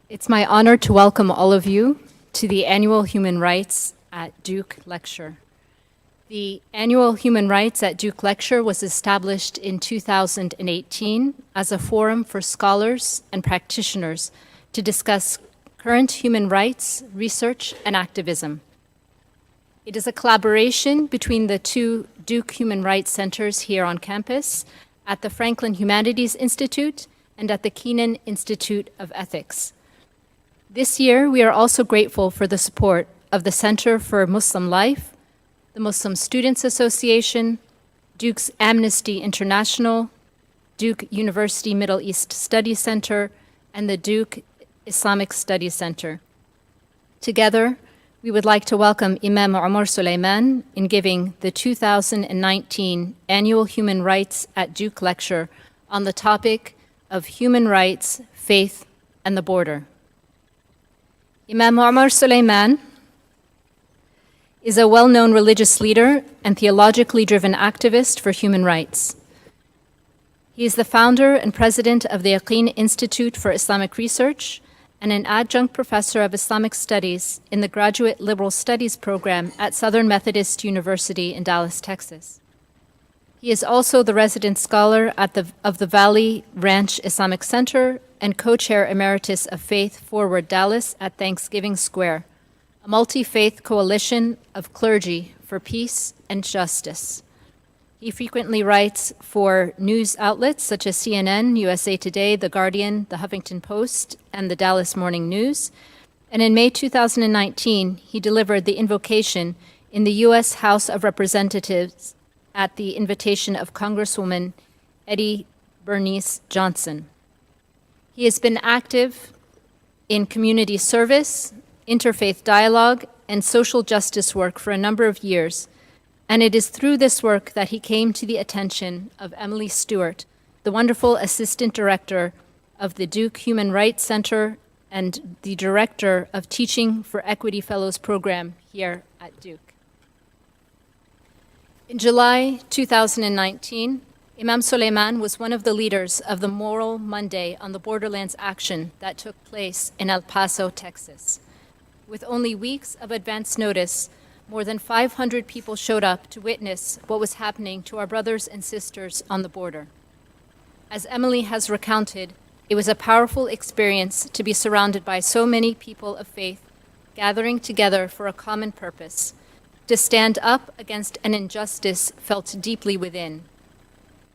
It's my honor to welcome all of you to the annual Human Rights at Duke Lecture. The annual Human Rights at Duke Lecture was established in 2018 as a forum for scholars and practitioners to discuss current human rights, research, and activism. It is a collaboration between the two Duke Human Rights Centers here on campus, at the Franklin Humanities Institute and at the Kenan Institute of Ethics. This year, we are also grateful for the support of the Center for Muslim Life, the Muslim Students Association, Duke's Amnesty International, Duke University Middle East Studies Center, and the Duke Islamic Studies Center. Together, we would like to welcome Imam Omar Suleiman in giving the 2019 Annual Human Rights at Duke Lecture on the topic of human rights, faith, and the border. Imam Omar Suleiman is a well-known religious leader and theologically driven activist for human rights. He is the founder and president of the Yaqeen Institute for Islamic Research and an adjunct professor of Islamic Studies in the Graduate Liberal Studies program at Southern Methodist University in Dallas, Texas. He is also the resident scholar of the Valley Ranch Islamic Center and co-chair emeritus of Faith Forward Dallas at Thanksgiving Square, a multi-faith coalition of clergy for peace and justice. He frequently writes for news outlets such as CNN, USA Today, The Guardian, The Huffington Post, and the Dallas Morning News. And in May 2019, he delivered the invocation in the U.S. House of Representatives at the invitation of Congresswoman Eddie Bernice Johnson. He has been active in community service, interfaith dialogue, and social justice work for a number of years, and it is through this work that he came to the attention of Emily Stewart, the wonderful assistant director of the Duke Human Rights Center and the director of Teaching for Equity Fellows program here at Duke. In July 2019, Imam Suleiman was one of the leaders of the Moral Monday on the Borderlands action that took place in El Paso, Texas. With only weeks of advance notice, more than 500 people showed up to witness what was happening to our brothers and sisters on the border. As Emily has recounted, it was a powerful experience to be surrounded by so many people of faith gathering together for a common purpose, to stand up against an injustice felt deeply within.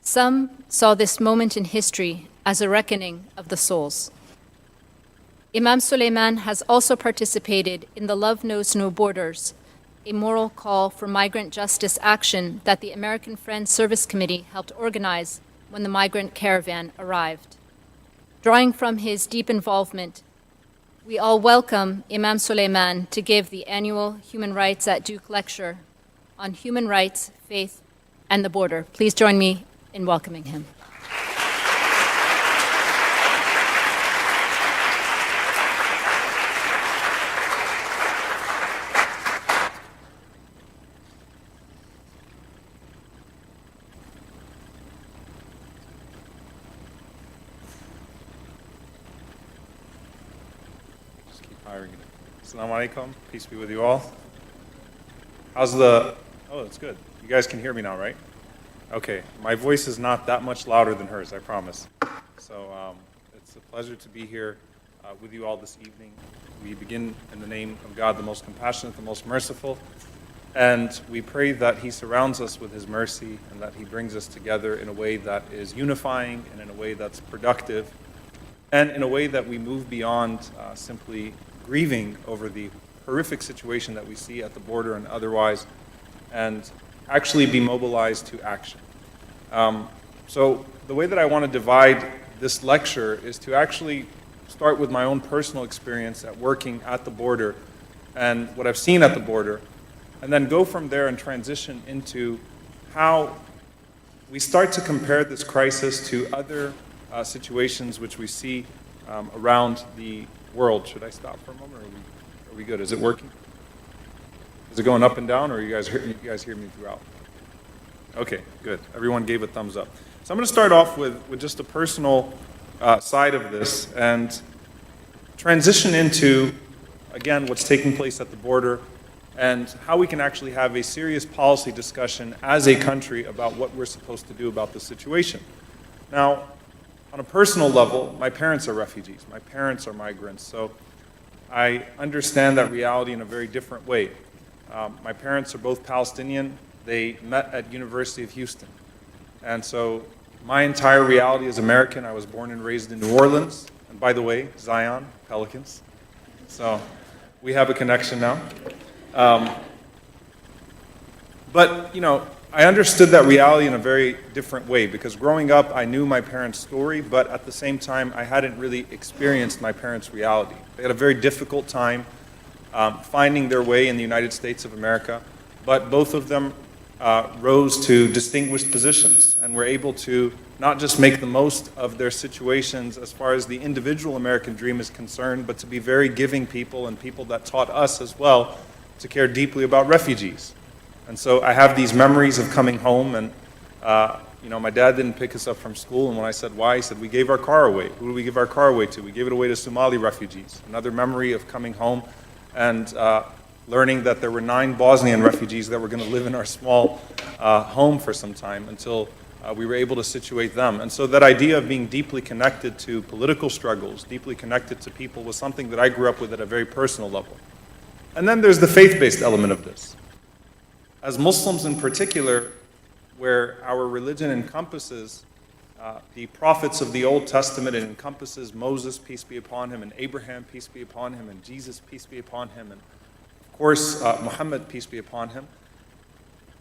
Some saw this moment in history as a reckoning of the souls. Imam Suleiman has also participated in the Love Knows No Borders, a moral call for migrant justice action that the American Friends Service Committee helped organize when the migrant caravan arrived. Drawing from his deep involvement, we all welcome Imam Suleiman to give the annual Human Rights at Duke Lecture on human rights, faith, and the border. Please join me in welcoming him. Just keep hiring it. Assalamu alaikum. Peace be with you all. How's the... Oh, that's good. You guys can hear me now, right? Okay, my voice is not that much louder than hers, I promise. So it's a pleasure to be here with you all this evening. We begin in the name of God, the most compassionate, the most merciful, and we pray that He surrounds us with His mercy and that He brings us together in a way that is unifying and in a way that's productive and in a way that we move beyond simply grieving over the horrific situation that we see at the border and otherwise, and actually be mobilized to action. So the way that I want to divide this lecture is to actually start with my own personal experience at working at the border and what I've seen at the border, and then go from there and transition into how we start to compare this crisis to other situations which we see around the world. Should I stop for a moment, or are we good? Is it working? Is it going up and down, or you guys hear me throughout? Okay, good. Everyone gave a thumbs up. So I'm going to start off with just a personal side of this and transition into, again, what's taking place at the border and how we can actually have a serious policy discussion as a country about what we're supposed to do about the situation. Now, on a personal level, my parents are refugees. My parents are migrants. So I understand that reality in a very different way. My parents are both Palestinian. They met at University of Houston. And so my entire reality is American. I was born and raised in New Orleans. And by the way, Zion, Pelicans. So we have a connection now. But, you know, I understood that reality in a very different way because growing up, I knew my parents' story, but at the same time, I hadn't really experienced my parents' reality. They had a very difficult time finding their way in the United States of America, but both of them rose to distinguished positions and were able to not just make the most of their situations as far as the individual American dream is concerned, but to be very giving people and people that taught us as well to care deeply about refugees. And so I have these memories of coming home and, you know, my dad didn't pick us up from school, and when I said why, he said, we gave our car away. Who did we give our car away to? We gave it away to Somali refugees. Another memory of coming home and learning that there were 9 Bosnian refugees that were going to live in our small home for some time until we were able to situate them. And so that idea of being deeply connected to political struggles, deeply connected to people, was something that I grew up with at a very personal level. And then there's the faith-based element of this. As Muslims in particular, where our religion encompasses the prophets of the Old Testament, it encompasses Moses, peace be upon him, and Abraham, peace be upon him, and Jesus, peace be upon him, and of course, Muhammad, peace be upon him.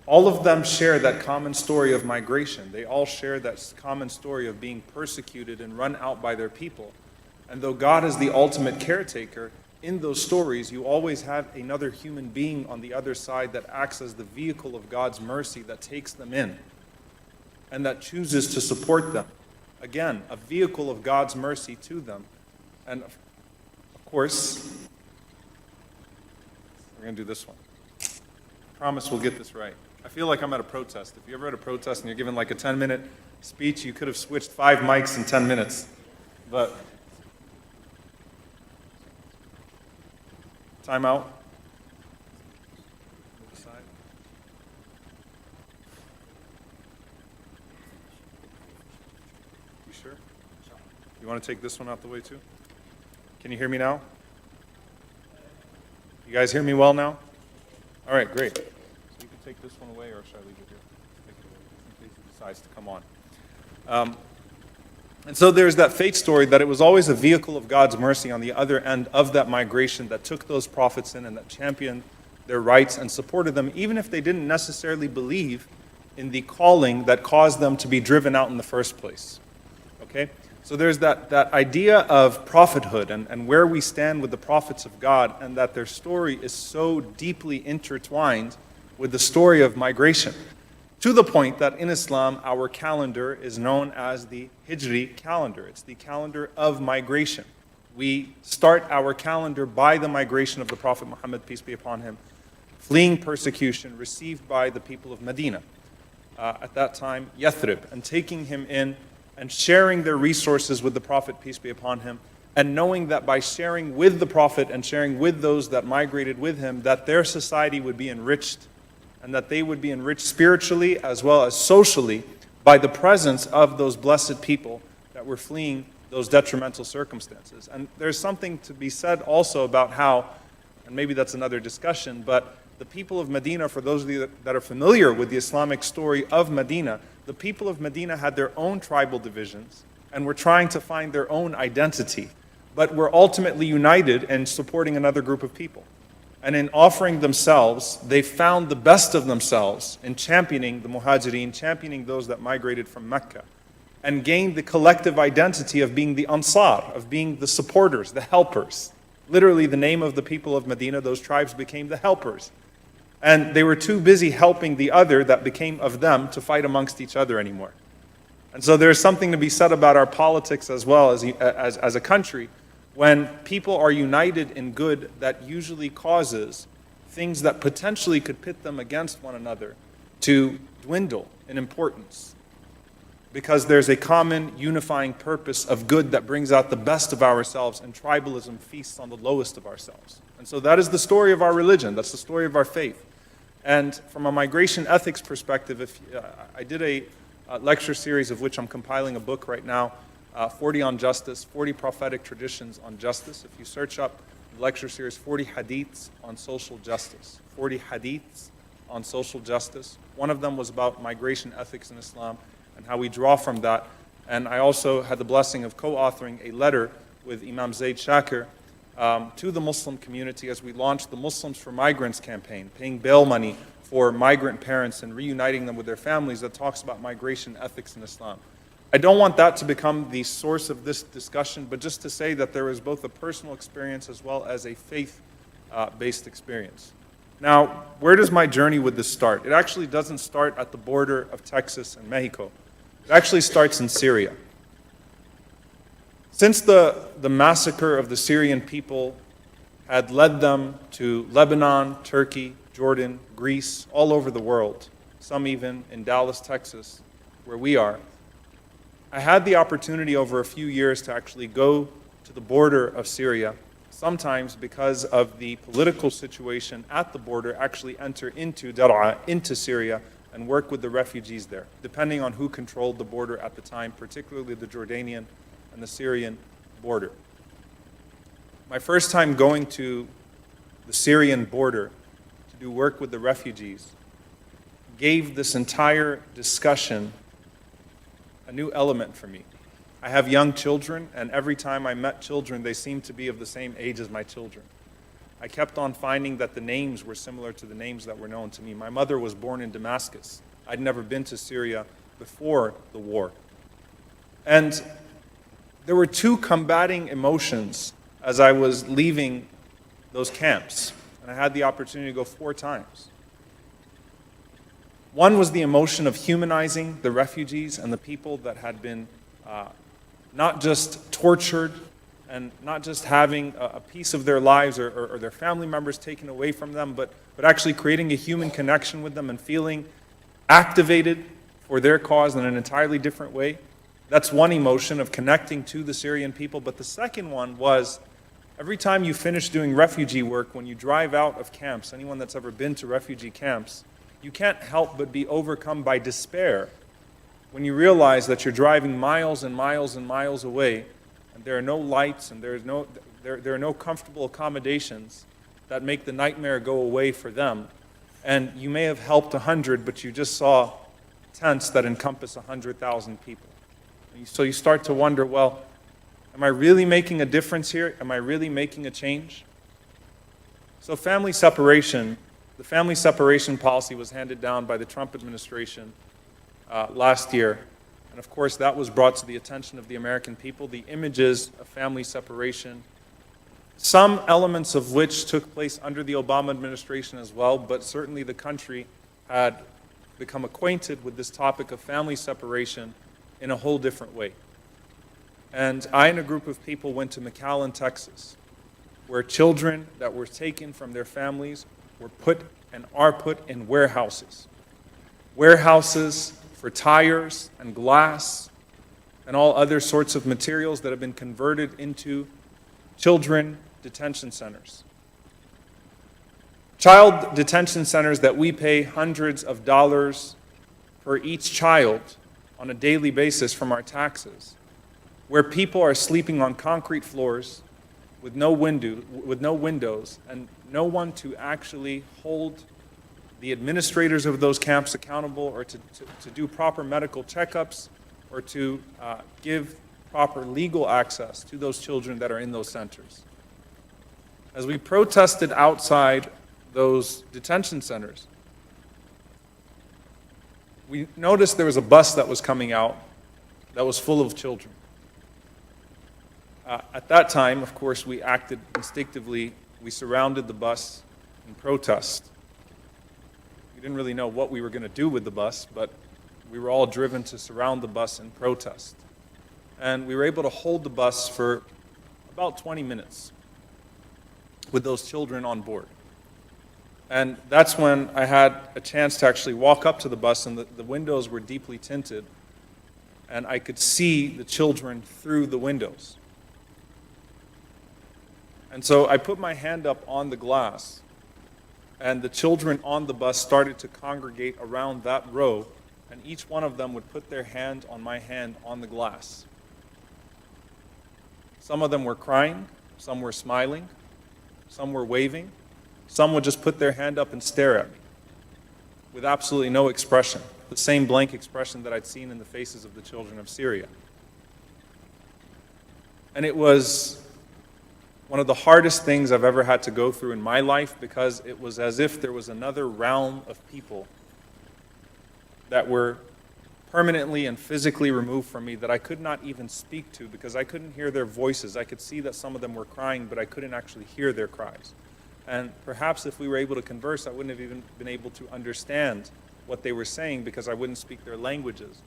All of them share that common story of migration. They all share that common story of being persecuted and run out by their people. And though God is the ultimate caretaker, in those stories, you always have another human being on the other side that acts as the vehicle of God's mercy that takes them in and that chooses to support them. Again, a vehicle of God's mercy to them. And of course, we're going to do this one. I promise we'll get this right. I feel like I'm at a protest. If you ever at a protest and you're given like a 10-minute speech, you could have switched 5 mics in 10 minutes. But time out. You sure? You want to take this one out the way too? Can you hear me now? You guys hear me well now? All right, great. So you can take this one away, or should I leave it here? Take it away, in case he decides to come on. And so there's that faith story that it was always a vehicle of God's mercy on the other end of that migration that took those prophets in and that championed their rights and supported them, even if they didn't necessarily believe in the calling that caused them to be driven out in the first place. Okay? So there's that idea of prophethood and where we stand with the prophets of God, and that their story is so deeply intertwined with the story of migration. To the point that in Islam, our calendar is known as the Hijri calendar. It's the calendar of migration. We start our calendar by the migration of the Prophet Muhammad, peace be upon him, fleeing persecution received by the people of Medina, at that time Yathrib, and taking him in and sharing their resources with the Prophet, peace be upon him, and knowing that by sharing with the Prophet and sharing with those that migrated with him, that their society would be enriched, and that they would be enriched spiritually as well as socially by the presence of those blessed people that were fleeing those detrimental circumstances. And there's something to be said also about how, and maybe that's another discussion, but the people of Medina, for those of you that are familiar with the Islamic story of Medina, the people of Medina had their own tribal divisions and were trying to find their own identity, but were ultimately united in supporting another group of people. And in offering themselves, they found the best of themselves in championing the Muhajirin, championing those that migrated from Mecca, and gained the collective identity of being the Ansar, of being the supporters, the helpers. Literally, the name of the people of Medina, those tribes became the helpers. And they were too busy helping the other that became of them to fight amongst each other anymore. And so there's something to be said about our politics as well as a country, when people are united in good, that usually causes things that potentially could pit them against one another to dwindle in importance. because there's a common unifying purpose of good that brings out the best of ourselves, and tribalism feasts on the lowest of ourselves. And so that is the story of our religion. That's the story of our faith. And from a migration ethics perspective, I did a lecture series of which I'm compiling a book right now, 40 on justice, 40 prophetic traditions on justice. If you search up the lecture series, 40 hadiths on social justice, 40 hadiths on social justice. One of them was about migration ethics in Islam and how we draw from that. And I also had the blessing of co-authoring a letter with Imam Zaid Shakir to the Muslim community as we launched the Muslims for Migrants campaign, paying bail money for migrant parents and reuniting them with their families, that talks about migration ethics in Islam. I don't want that to become the source of this discussion, but just to say that there is both a personal experience as well as a faith-based experience. Now, where does my journey with this start? It actually doesn't start at the border of Texas and Mexico. It actually starts in Syria. Since the massacre of the Syrian people had led them to Lebanon, Turkey, Jordan, Greece, all over the world, some even in Dallas, Texas, where we are, I had the opportunity over a few years to actually go to the border of Syria, sometimes because of the political situation at the border, actually enter into Dar'a, into Syria, and work with the refugees there, depending on who controlled the border at the time, particularly the Jordanian and the Syrian border. My first time going to the Syrian border to do work with the refugees gave this entire discussion a new element for me. I have young children, and every time I met children, they seemed to be of the same age as my children. I kept on finding that the names were similar to the names that were known to me. My mother was born in Damascus. I'd never been to Syria before the war. And there were two combating emotions as I was leaving those camps, and I had the opportunity to go 4 times. One was the emotion of humanizing the refugees and the people that had been not just tortured and not just having a piece of their lives or their family members taken away from them, but actually creating a human connection with them and feeling activated for their cause in an entirely different way. That's one emotion of connecting to the Syrian people. But the second one was, every time you finish doing refugee work, when you drive out of camps, anyone that's ever been to refugee camps, you can't help but be overcome by despair when you realize that you're driving miles and miles and miles away, and there are no lights and there are no comfortable accommodations that make the nightmare go away for them. And you may have helped 100, but you just saw tents that encompass 100,000 people. And so you start to wonder, well, am I really making a difference here? Am I really making a change? So family separation, the family separation policy was handed down by the Trump administration last year. And of course, that was brought to the attention of the American people, the images of family separation, some elements of which took place under the Obama administration as well, but certainly the country had become acquainted with this topic of family separation in a whole different way. And I and a group of people went to McAllen, Texas, where children that were taken from their families were put and are put in warehouses. Warehouses for tires and glass and all other sorts of materials that have been converted into children detention centers. Child detention centers that we pay hundreds of dollars per each child on a daily basis from our taxes, where people are sleeping on concrete floors with no windows and no one to actually hold the administrators of those camps accountable, or to do proper medical checkups, or to give proper legal access to those children that are in those centers. As we protested outside those detention centers, we noticed there was a bus that was coming out that was full of children. At that time, of course, we acted instinctively. We surrounded the bus in protest. We didn't really know what we were going to do with the bus, but we were all driven to surround the bus in protest. And we were able to hold the bus for about 20 minutes with those children on board. And that's when I had a chance to actually walk up to the bus, and the windows were deeply tinted. and I could see the children through the windows. And so I put my hand up on the glass, and the children on the bus started to congregate around that row, and each one of them would put their hand on my hand on the glass. Some of them were crying, some were smiling, some were waving, some would just put their hand up and stare at me with absolutely no expression, the same blank expression that I'd seen in the faces of the children of Syria. And it was one of the hardest things I've ever had to go through in my life, because it was as if there was another realm of people that were permanently and physically removed from me that I could not even speak to because I couldn't hear their voices. I could see that some of them were crying, but I couldn't actually hear their cries. And perhaps if we were able to converse, I wouldn't have even been able to understand what they were saying because I wouldn't speak their languages.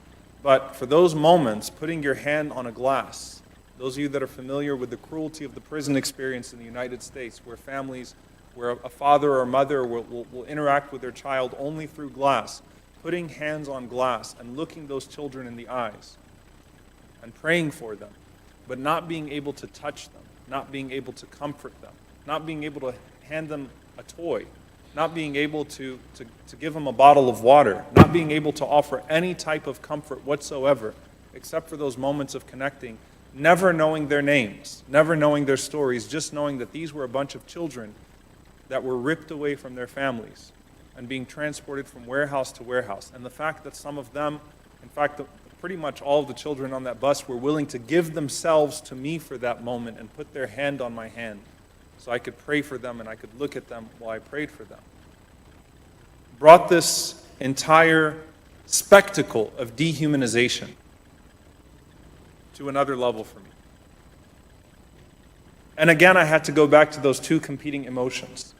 But for those moments, putting your hand on a glass, those of you that are familiar with the cruelty of the prison experience in the United States, where families, where a father or a mother will interact with their child only through glass, putting hands on glass and looking those children in the eyes and praying for them, but not being able to touch them, not being able to comfort them, not being able to hand them a toy, not being able to give them a bottle of water, not being able to offer any type of comfort whatsoever, except for those moments of connecting, never knowing their names, never knowing their stories, just knowing that these were a bunch of children that were ripped away from their families and being transported from warehouse to warehouse. And the fact that some of them, in fact, pretty much all of the children on that bus were willing to give themselves to me for that moment and put their hand on my hand so I could pray for them and I could look at them while I prayed for them, brought this entire spectacle of dehumanization to another level for me. And again, I had to go back to those two competing emotions.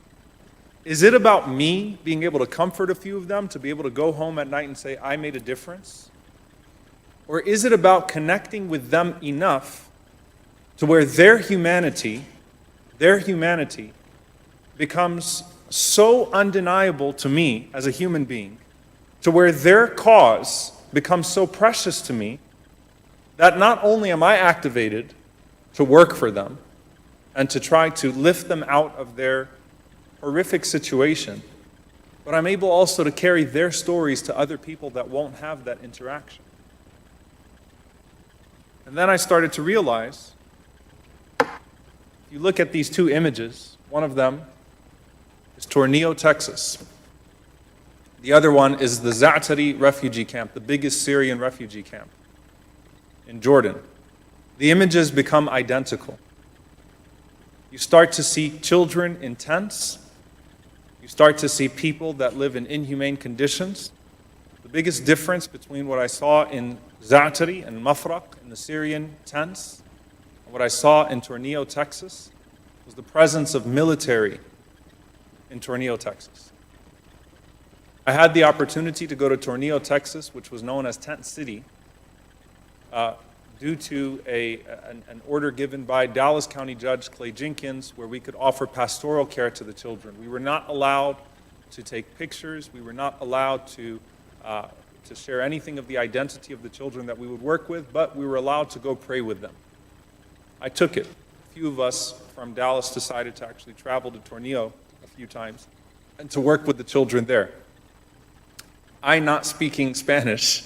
Is it about me being able to comfort a few of them, to be able to go home at night and say, I made a difference? Or is it about connecting with them enough to where their humanity becomes so undeniable to me as a human being, to where their cause becomes so precious to me that not only am I activated to work for them and to try to lift them out of their horrific situation, but I'm able also to carry their stories to other people that won't have that interaction. And then I started to realize, if you look at these two images, one of them is Tornillo, Texas. The other one is the Za'atari refugee camp, the biggest Syrian refugee camp in Jordan. The images become identical. You start to see children in tents. You start to see people that live in inhumane conditions. The biggest difference between what I saw in Za'atari and Mafraq in the Syrian tents and what I saw in Tornillo, Texas, was the presence of military in Tornillo, Texas. I had the opportunity to go to Tornillo, Texas, which was known as Tent City, due to an order given by Dallas County Judge Clay Jenkins, where we could offer pastoral care to the children. We were not allowed to take pictures. We were not allowed to share anything of the identity of the children that we would work with, but we were allowed to go pray with them. I took it. A few of us from Dallas decided to actually travel to Tornillo a few times and to work with the children there. I, not speaking Spanish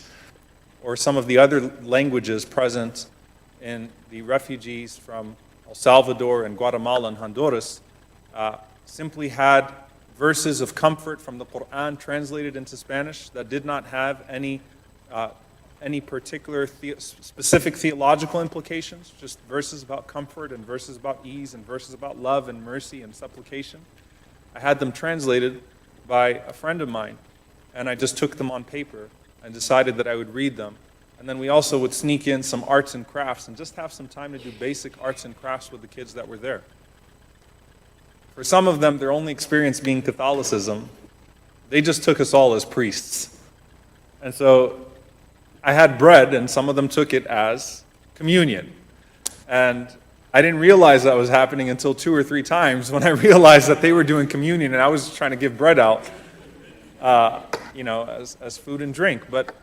or some of the other languages present in the refugees from El Salvador and Guatemala and Honduras, simply had verses of comfort from the Quran translated into Spanish that did not have any particular specific theological implications, just verses about comfort and verses about ease and verses about love and mercy and supplication. I had them translated by a friend of mine, and I just took them on paper and decided that I would read them. And then we also would sneak in some arts and crafts and just have some time to do basic arts and crafts with the kids that were there. For some of them, their only experience being Catholicism, they just took us all as priests. And so I had bread, and some of them took it as communion. And I didn't realize that was happening until 2 or 3 times when I realized that they were doing communion and I was trying to give bread out, as food and drink. But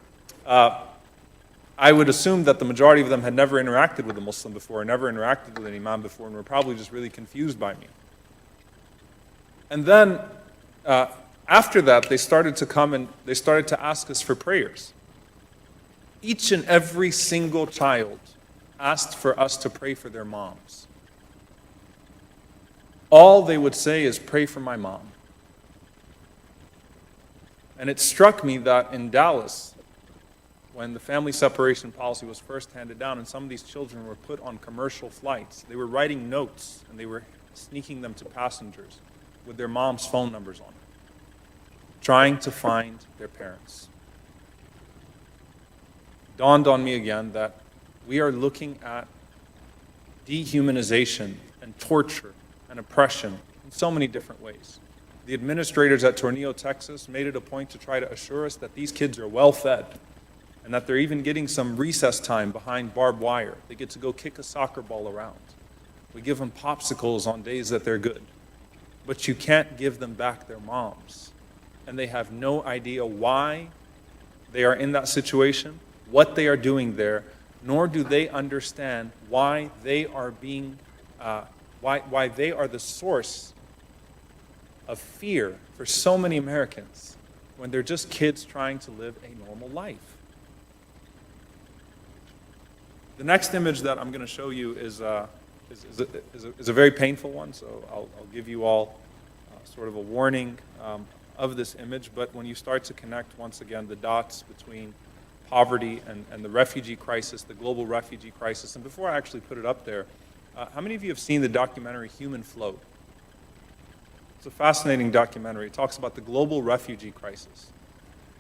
I would assume that the majority of them had never interacted with a Muslim before, never interacted with an imam before, and were probably just really confused by me. And then, after that, they started to come and they started to ask us for prayers. Each and every single child asked for us to pray for their moms. All they would say is, pray for my mom. And it struck me that in Dallas, when the family separation policy was first handed down and some of these children were put on commercial flights, they were writing notes and they were sneaking them to passengers with their mom's phone numbers on it, trying to find their parents. It dawned on me again that we are looking at dehumanization and torture and oppression in so many different ways. The administrators at Tornillo, Texas made it a point to try to assure us that these kids are well fed and that they're even getting some recess time behind barbed wire. They get to go kick a soccer ball around. We give them popsicles on days that they're good. But you can't give them back their moms. And they have no idea why they are in that situation, what they are doing there, nor do they understand why they are being, why they are the source of fear for so many Americans when they're just kids trying to live a normal life. The next image that I'm going to show you is a very painful one, so I'll give you all sort of a warning of this image, but when you start to connect, once again, the dots between poverty and the refugee crisis, the global refugee crisis, and before I actually put it up there, how many of you have seen the documentary Human Flow? It's a fascinating documentary. It talks about the global refugee crisis.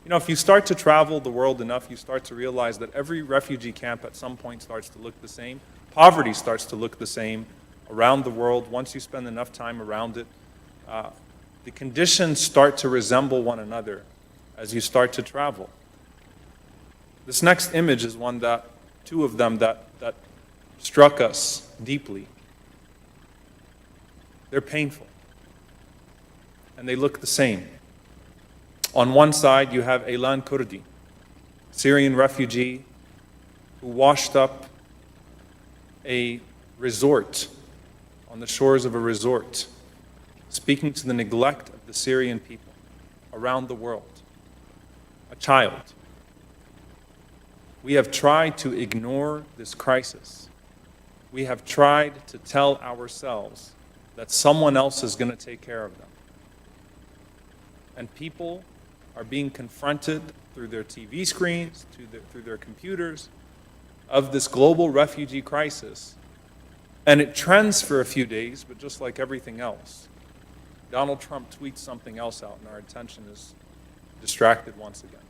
You know, if you start to travel the world enough, you start to realize that every refugee camp at some point starts to look the same. Poverty starts to look the same around the world once you spend enough time around it. The conditions start to resemble one another as you start to travel. This next image is one that, two of them that struck us deeply. They're painful, and they look the same. On one side, you have Aylan Kurdi, Syrian refugee who washed up a resort, on the shores of a resort, speaking to the neglect of the Syrian people around the world. A child. We have tried to ignore this crisis. We have tried to tell ourselves that someone else is going to take care of them. And people are being confronted through their TV screens, through their computers, of this global refugee crisis. And it trends for a few days, but just like everything else, Donald Trump tweets something else out and our attention is distracted once again,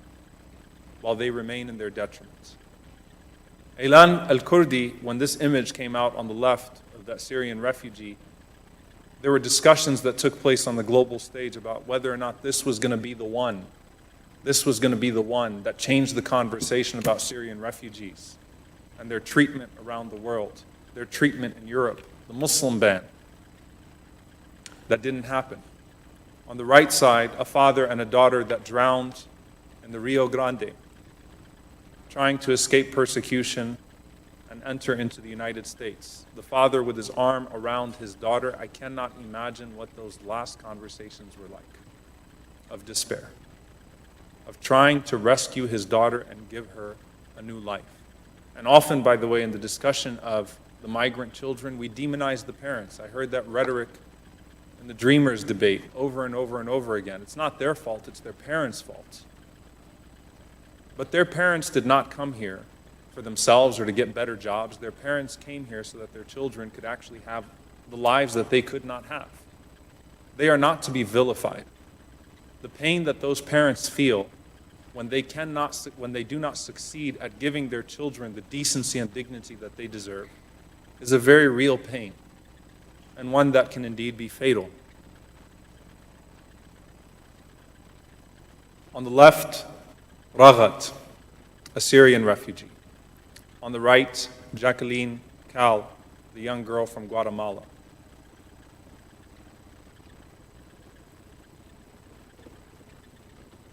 while they remain in their detriment. Aylan al-Kurdi, when this image came out on the left of that Syrian refugee, there were discussions that took place on the global stage about whether or not this was going to be the one. This was going to be the one that changed the conversation about Syrian refugees and their treatment around the world, their treatment in Europe, the Muslim ban. That didn't happen. On the right side, a father and a daughter that drowned in the Rio Grande, trying to escape persecution and enter into the United States. The father with his arm around his daughter. I cannot imagine what those last conversations were like, of despair, of trying to rescue his daughter and give her a new life. And often, by the way, in the discussion of the migrant children, we demonize the parents. I heard that rhetoric in the Dreamers debate over and over and over again. It's not their fault, it's their parents' fault. But their parents did not come here for themselves or to get better jobs. Their parents came here so that their children could actually have the lives that they could not have. They are not to be vilified. The pain that those parents feel when they do not succeed at giving their children the decency and dignity that they deserve is a very real pain, and one that can indeed be fatal. On the left, Raghat, a Syrian refugee. On the right, Jacqueline Cal, the young girl from Guatemala.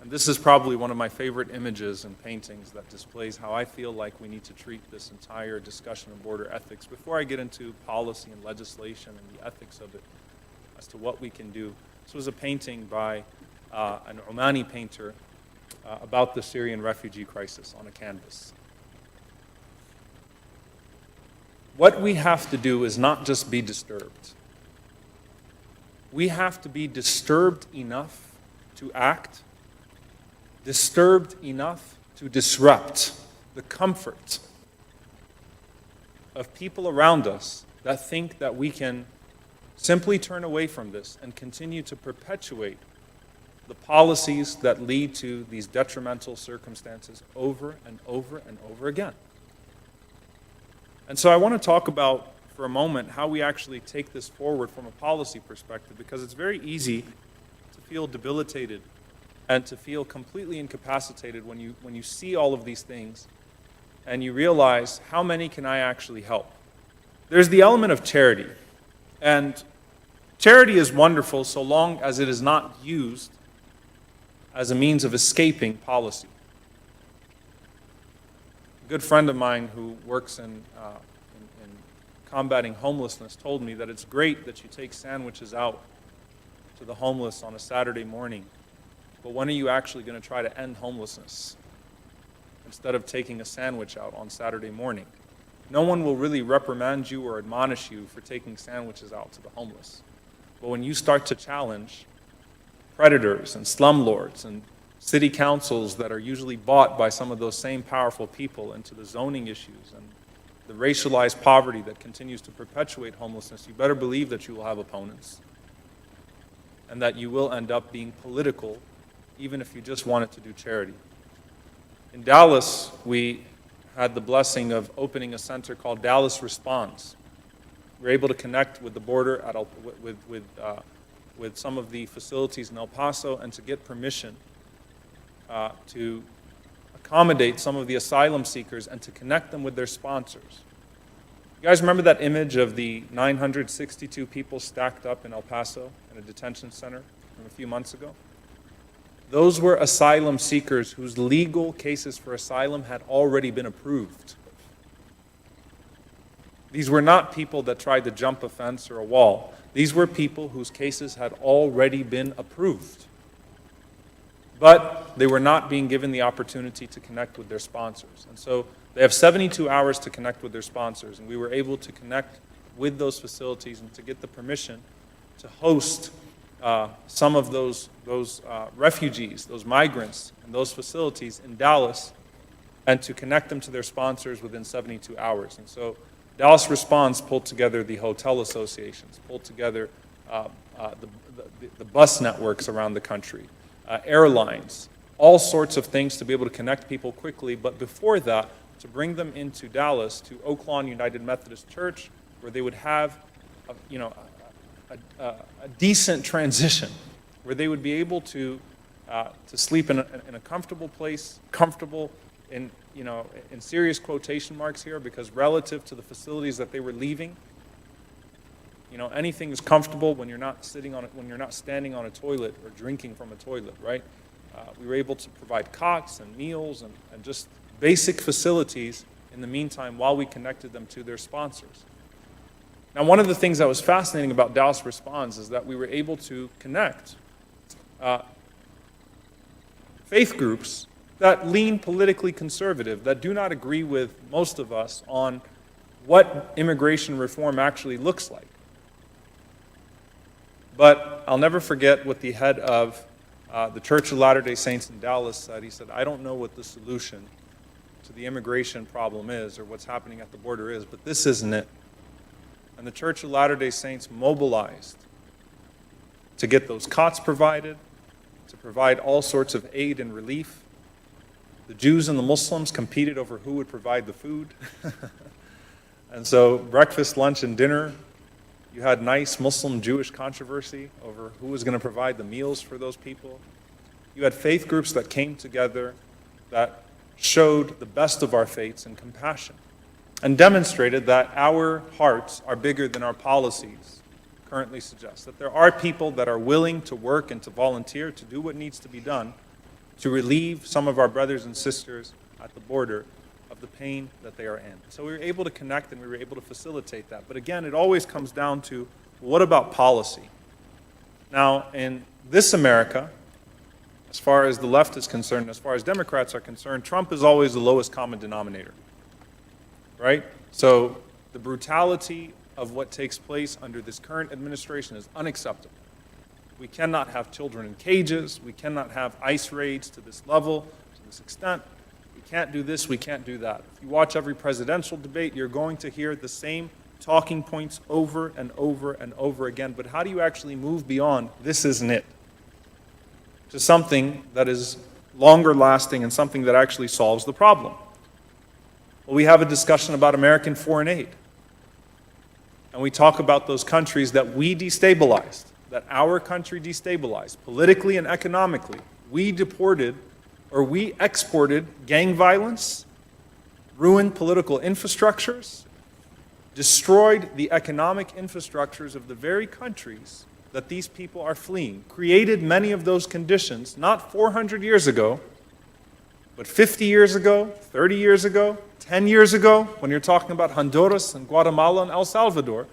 And This is probably one of my favorite images and paintings that displays how I feel like we need to treat this entire discussion of border ethics before I get into policy and legislation and the ethics of it as to what we can do. This was a painting by an Omani painter about the Syrian refugee crisis on a canvas. What we have to do is not just be disturbed. We have to be disturbed enough to act, disturbed enough to disrupt the comfort of people around us that think that we can simply turn away from this and continue to perpetuate the policies that lead to these detrimental circumstances over and over and over again. And so I want to talk about, for a moment, how we actually take this forward from a policy perspective, because it's very easy to feel debilitated and to feel completely incapacitated when you see all of these things and you realize, how many can I actually help? There's the element of charity. And charity is wonderful so long as it is not used as a means of escaping policy. A good friend of mine who works in combating homelessness told me that it's great that you take sandwiches out to the homeless on a Saturday morning, but when are you actually going to try to end homelessness instead of taking a sandwich out on Saturday morning? No one will really reprimand you or admonish you for taking sandwiches out to the homeless. But when you start to challenge predators and slumlords and city councils that are usually bought by some of those same powerful people into the zoning issues and the racialized poverty that continues to perpetuate homelessness, you better believe that you will have opponents and that you will end up being political, even if you just wanted to do charity. In Dallas, we had the blessing of opening a center called Dallas Responds. We were able to connect with the border at with some of the facilities in El Paso and to get permission to accommodate some of the asylum seekers and to connect them with their sponsors. You guys remember that image of the 962 people stacked up in El Paso in a detention center from a few months ago? Those were asylum seekers whose legal cases for asylum had already been approved. These were not people that tried to jump a fence or a wall. These were people whose cases had already been approved. But they were not being given the opportunity to connect with their sponsors. And so they have 72 hours to connect with their sponsors, and we were able to connect with those facilities and to get the permission to host some of those refugees, those migrants, and those facilities in Dallas, and to connect them to their sponsors within 72 hours. And so Dallas Responds pulled together the hotel associations, pulled together the bus networks around the country, airlines, all sorts of things to be able to connect people quickly, but before that, to bring them into Dallas to Oak Lawn United Methodist Church, where they would have a decent transition, where they would be able to sleep in a comfortable place, comfortable in serious quotation marks here, because relative to the facilities that they were leaving, anything is comfortable when you're not standing on a toilet or drinking from a toilet, right? We were able to provide cots and meals and just basic facilities in the meantime while we connected them to their sponsors. Now, one of the things that was fascinating about Dallas Responds is that we were able to connect faith groups that lean politically conservative, that do not agree with most of us on what immigration reform actually looks like. But I'll never forget what the head of the Church of Latter-day Saints in Dallas said. He said, "I don't know what the solution to the immigration problem is or what's happening at the border is, but this isn't it." And the Church of Latter-day Saints mobilized to get those cots provided, to provide all sorts of aid and relief. The Jews and the Muslims competed over who would provide the food. And so breakfast, lunch, and dinner, you had nice Muslim-Jewish controversy over who was going to provide the meals for those people. You had faith groups that came together that showed the best of our faiths and compassion and demonstrated that our hearts are bigger than our policies currently suggest, that there are people that are willing to work and to volunteer to do what needs to be done to relieve some of our brothers and sisters at the border of the pain that they are in. So we were able to connect and we were able to facilitate that. But again, it always comes down to, what about policy? Now, in this America, as far as the left is concerned, as far as Democrats are concerned, Trump is always the lowest common denominator, right? So the brutality of what takes place under this current administration is unacceptable. We cannot have children in cages. We cannot have ICE raids to this level, to this extent. We can't do this, we can't do that. If you watch every presidential debate, you're going to hear the same talking points over and over and over again. But how do you actually move beyond "this isn't it" to something that is longer lasting and something that actually solves the problem? Well, we have a discussion about American foreign aid. And we talk about those countries that we destabilized, that our country destabilized, politically and economically. We deported, or we exported gang violence, ruined political infrastructures, destroyed the economic infrastructures of the very countries that these people are fleeing, created many of those conditions, not 400 years ago, but 50 years ago, 30 years ago, 10 years ago, when you're talking about Honduras and Guatemala and El Salvador.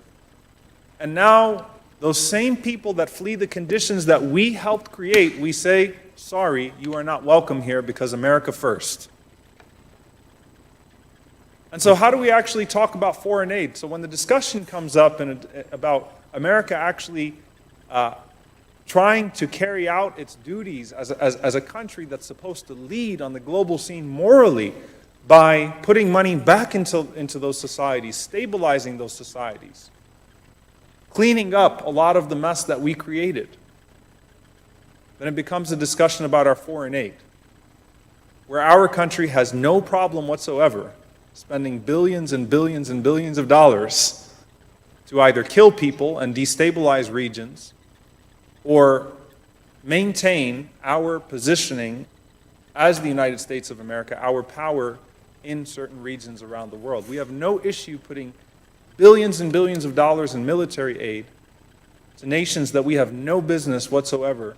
And now, those same people that flee the conditions that we helped create, we say, sorry, you are not welcome here because America first. And so how do we actually talk about foreign aid? So when the discussion comes up about America actually trying to carry out its duties as a country that's supposed to lead on the global scene morally by putting money back into those societies, stabilizing those societies, cleaning up a lot of the mess that we created, then it becomes a discussion about our foreign aid, where our country has no problem whatsoever spending billions and billions and billions of dollars to either kill people and destabilize regions or maintain our positioning as the United States of America, our power in certain regions around the world. We have no issue putting billions and billions of dollars in military aid to nations that we have no business whatsoever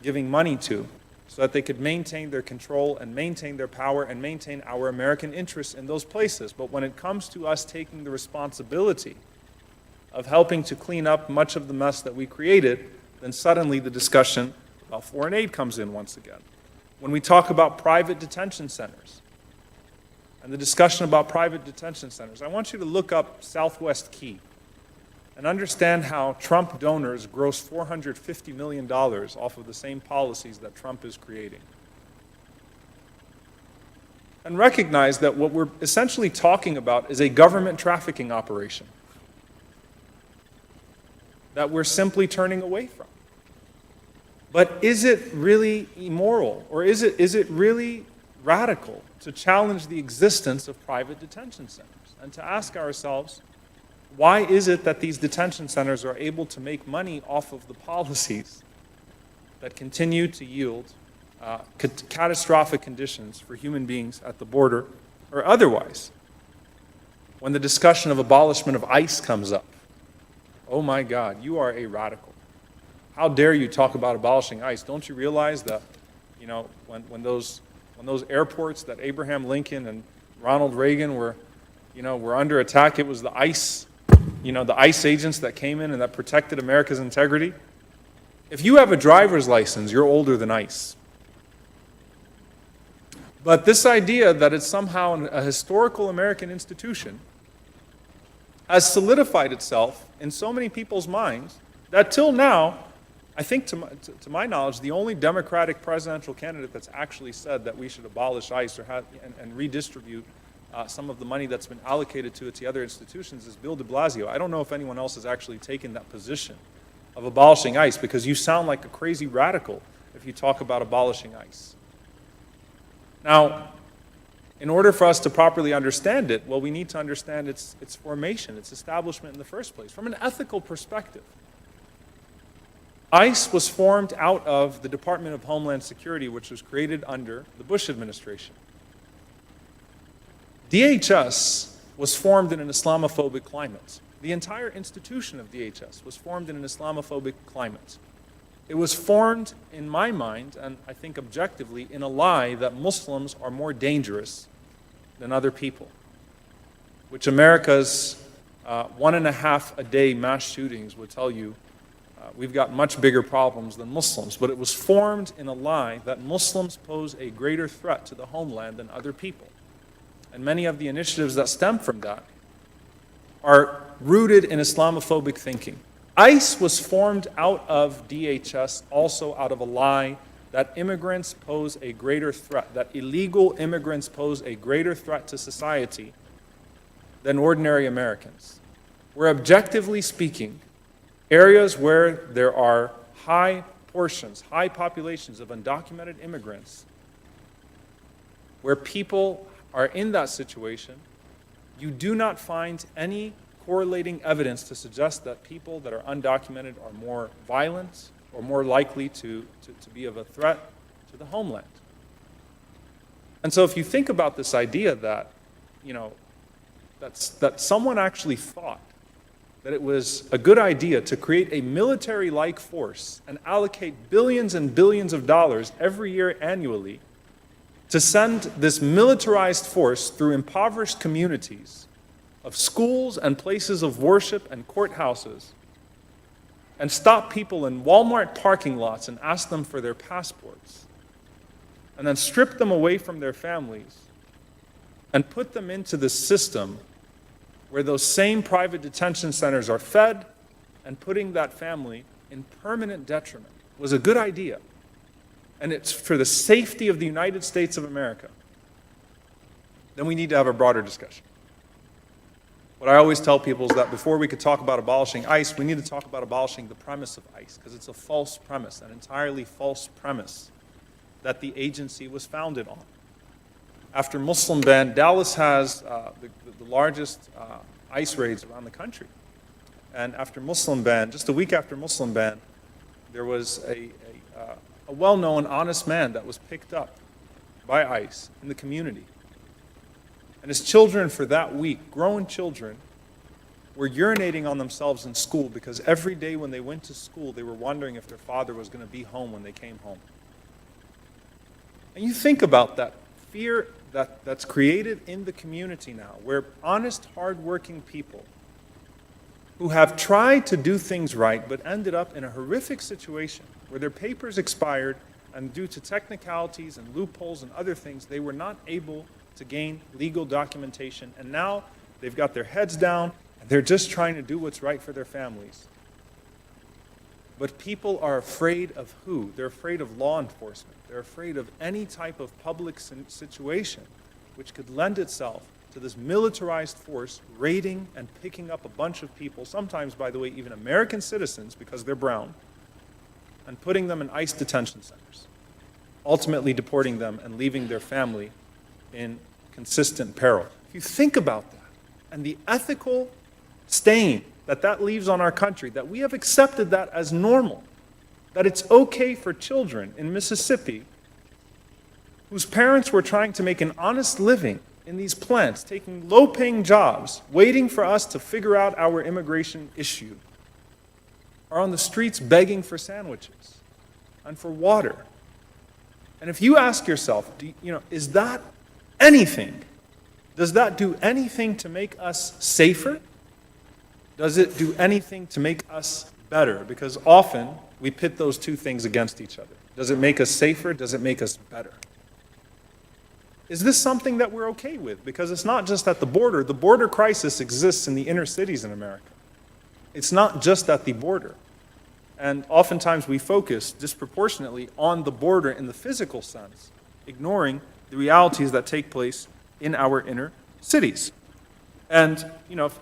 giving money to, so that they could maintain their control and maintain their power and maintain our American interests in those places. But when it comes to us taking the responsibility of helping to clean up much of the mess that we created, then suddenly the discussion about foreign aid comes in once again. When we talk about private detention centers and the discussion about private detention centers, I want you to look up Southwest Key and understand how Trump donors gross $450 million off of the same policies that Trump is creating. And recognize that what we're essentially talking about is a government trafficking operation that we're simply turning away from. But is it really immoral, or is it really radical to challenge the existence of private detention centers and to ask ourselves, why is it that these detention centers are able to make money off of the policies that continue to yield catastrophic conditions for human beings at the border or otherwise? When the discussion of abolishment of ICE comes up, oh my God, you are a radical. How dare you talk about abolishing ICE? Don't you realize that, you know, when those airports that Abraham Lincoln and Ronald Reagan were under attack, it was the ICE, the ICE agents that came in and that protected America's integrity? If you have a driver's license, you're older than ICE. But this idea that it's somehow a historical American institution has solidified itself in so many people's minds that till now, I think to my knowledge, the only Democratic presidential candidate that's actually said that we should abolish ICE or and redistribute some of the money that's been allocated to it to other institutions is Bill de Blasio. I don't know if anyone else has actually taken that position of abolishing ICE, because you sound like a crazy radical if you talk about abolishing ICE. Now, in order for us to properly understand it, well, we need to understand its formation, its establishment in the first place. From an ethical perspective, ICE was formed out of the Department of Homeland Security, which was created under the Bush administration. DHS was formed in an Islamophobic climate. The entire institution of DHS was formed in an Islamophobic climate. It was formed, in my mind, and I think objectively, in a lie that Muslims are more dangerous than other people, which America's 1.5 a day mass shootings would tell you we've got much bigger problems than Muslims. But it was formed in a lie that Muslims pose a greater threat to the homeland than other people. And many of the initiatives that stem from that are rooted in Islamophobic thinking. ICE was formed out of DHS, also out of a lie that immigrants pose a greater threat, that illegal immigrants pose a greater threat to society than ordinary Americans. Where objectively speaking, areas where there are high portions, high populations of undocumented immigrants, where people are in that situation, you do not find any correlating evidence to suggest that people that are undocumented are more violent or more likely to be of a threat to the homeland. And so if you think about this idea that, that someone actually thought that it was a good idea to create a military-like force and allocate billions and billions of dollars every year annually to send this militarized force through impoverished communities of schools and places of worship and courthouses, and stop people in Walmart parking lots and ask them for their passports, and then strip them away from their families and put them into the system where those same private detention centers are fed and putting that family in permanent detriment was a good idea. And it's for the safety of the United States of America, then we need to have a broader discussion. What I always tell people is that before we could talk about abolishing ICE, we need to talk about abolishing the premise of ICE, because it's a false premise, an entirely false premise that the agency was founded on. After Muslim ban, Dallas has the largest ICE raids around the country. And after Muslim ban, just a week after Muslim ban, there was a well-known, honest man that was picked up by ICE in the community. And his children for that week, grown children, were urinating on themselves in school because every day when they went to school, they were wondering if their father was going to be home when they came home. And you think about that fear that's created in the community now, where honest, hardworking people who have tried to do things right but ended up in a horrific situation where their papers expired, and due to technicalities and loopholes and other things, they were not able to gain legal documentation, and now they've got their heads down and they're just trying to do what's right for their families. But people are afraid of who? They're afraid of law enforcement. They're afraid of any type of public situation which could lend itself to this militarized force raiding and picking up a bunch of people, sometimes, by the way, even American citizens because they're brown, and putting them in ICE detention centers, ultimately deporting them and leaving their family in consistent peril. If you think about that, and the ethical stain that leaves on our country, that we have accepted that as normal, that it's okay for children in Mississippi whose parents were trying to make an honest living in these plants, taking low-paying jobs, waiting for us to figure out our immigration issue, are on the streets begging for sandwiches and for water. And if you ask yourself, is that anything? Does that do anything to make us safer? Does it do anything to make us better? Because often we pit those two things against each other. Does it make us safer? Does it make us better? Is this something that we're okay with? Because it's not just at the border. The border crisis exists in the inner cities in America. It's not just at the border. And oftentimes we focus disproportionately on the border in the physical sense, ignoring the realities that take place in our inner cities. And,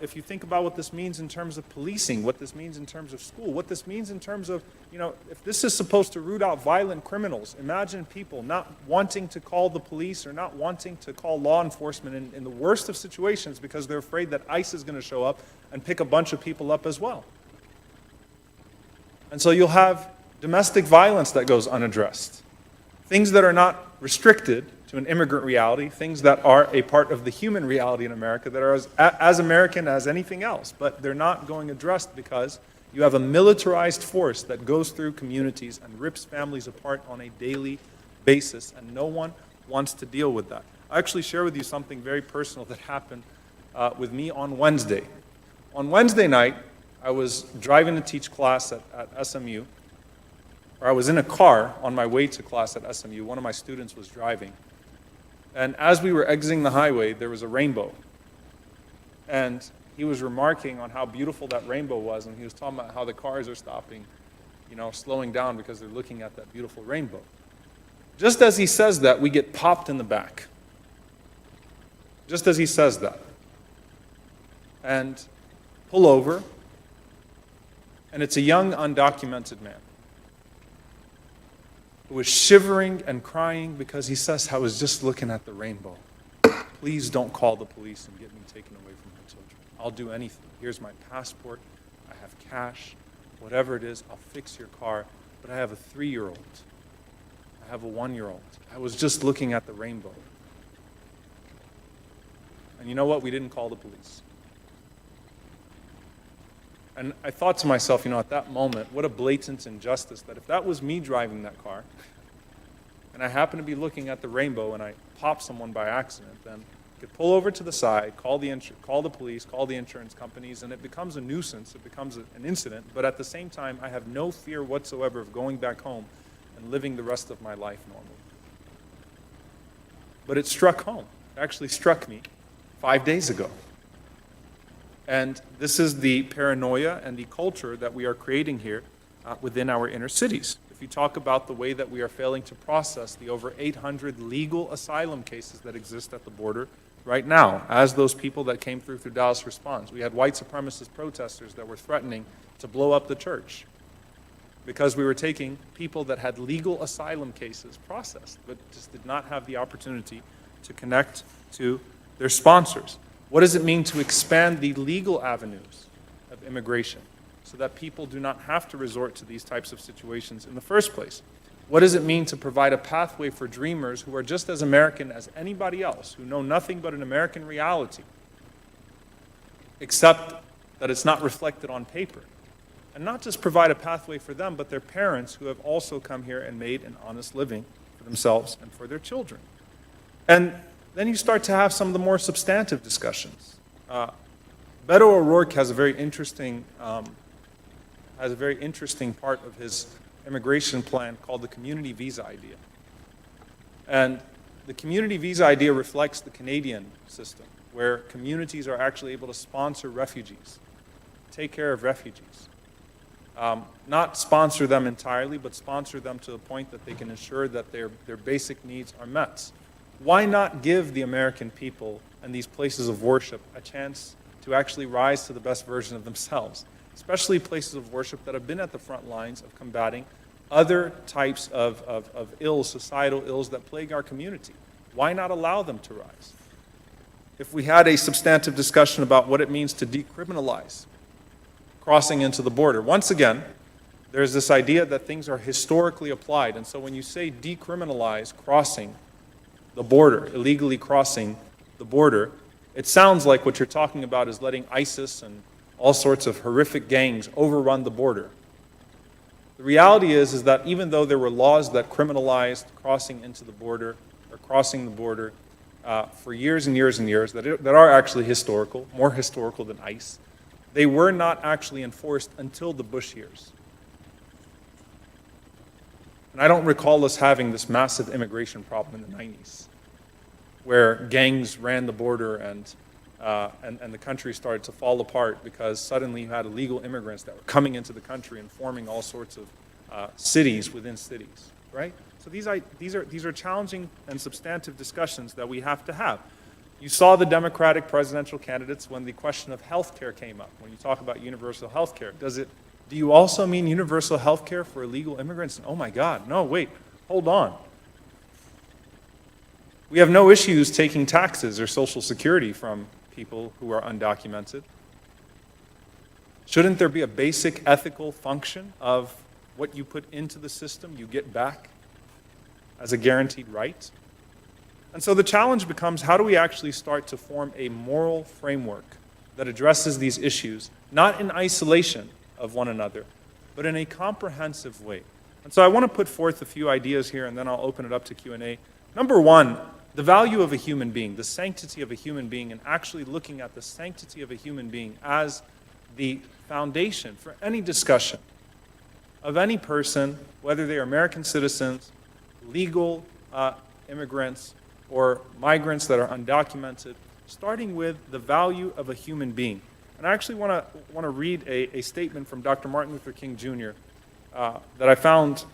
if you think about what this means in terms of policing, what this means in terms of school, what this means in terms of, if this is supposed to root out violent criminals, imagine people not wanting to call the police or not wanting to call law enforcement in the worst of situations because they're afraid that ICE is going to show up and pick a bunch of people up as well. And so you'll have domestic violence that goes unaddressed. Things that are not restricted to an immigrant reality, things that are a part of the human reality in America that are as American as anything else, but they're not going addressed because You have a militarized force that goes through communities and rips families apart on a daily basis, and no one wants to deal with that. I'll actually share with you something very personal that happened with me on Wednesday. On Wednesday night, I was driving to teach class at SMU, or I was in a car on my way to class at SMU. One of my students was driving. And as we were exiting the highway, there was a rainbow. And he was remarking on how beautiful that rainbow was, and he was talking about how the cars are stopping, slowing down because they're looking at that beautiful rainbow. Just as he says that, we get popped in the back. Just as he says that. And pull over, and it's a young, undocumented man who was shivering and crying because he says, I was just looking at the rainbow. Please don't call the police and get me taken away from my children. I'll do anything. Here's my passport. I have cash. Whatever it is, I'll fix your car. But I have a 3-year-old. I have a 1-year-old. I was just looking at the rainbow. And you know what? We didn't call the police. And I thought to myself, at that moment, what a blatant injustice that if that was me driving that car, and I happen to be looking at the rainbow and I pop someone by accident, then I could pull over to the side, call the police, call the insurance companies, and it becomes a nuisance, it becomes an incident, but at the same time, I have no fear whatsoever of going back home and living the rest of my life normally. But it struck home. It actually struck me 5 days ago. And this is the paranoia and the culture that we are creating here within our inner cities. If you talk about the way that we are failing to process the over 800 legal asylum cases that exist at the border right now, as those people that came through Dallas Response. We had white supremacist protesters that were threatening to blow up the church because we were taking people that had legal asylum cases processed, but just did not have the opportunity to connect to their sponsors. What does it mean to expand the legal avenues of immigration so that people do not have to resort to these types of situations in the first place? What does it mean to provide a pathway for dreamers who are just as American as anybody else, who know nothing but an American reality, except that it's not reflected on paper? And not just provide a pathway for them, but their parents who have also come here and made an honest living for themselves and for their children. And then you start to have some of the more substantive discussions. Beto O'Rourke has a very interesting part of his immigration plan called the community visa idea. And the community visa idea reflects the Canadian system, where communities are actually able to sponsor refugees, take care of refugees. Not sponsor them entirely, but sponsor them to the point that they can ensure that their basic needs are met. Why not give the American people and these places of worship a chance to actually rise to the best version of themselves, especially places of worship that have been at the front lines of combating other types of ills, societal ills that plague our community? Why not allow them to rise? If we had a substantive discussion about what it means to decriminalize crossing into the border, once again, there's this idea that things are historically applied, and so when you say decriminalize crossing the border, illegally crossing the border, it sounds like what you're talking about is letting ISIS and all sorts of horrific gangs overrun the border. The reality is that even though there were laws that criminalized crossing into the border or crossing the border for years and years and years that are actually historical, more historical than ICE, they were not actually enforced until the Bush years. And I don't recall us having this massive immigration problem in the 90s, where gangs ran the border and the country started to fall apart because suddenly you had illegal immigrants that were coming into the country and forming all sorts of cities within cities, right? So these are challenging and substantive discussions that we have to have. You saw the Democratic presidential candidates when the question of health care came up, when you talk about universal health care. Do you also mean universal health care for illegal immigrants? And, oh my God, no, wait, hold on. We have no issues taking taxes or Social Security from people who are undocumented. Shouldn't there be a basic ethical function of what you put into the system, you get back as a guaranteed right? And so the challenge becomes, how do we actually start to form a moral framework that addresses these issues, not in isolation of one another, but in a comprehensive way. And so I want to put forth a few ideas here, and then I'll open it up to Q&A. Number one, the value of a human being, the sanctity of a human being, and actually looking at the sanctity of a human being as the foundation for any discussion of any person, whether they are American citizens, legal immigrants, or migrants that are undocumented, starting with the value of a human being. And I actually want to read a statement from Dr. Martin Luther King Jr. That I found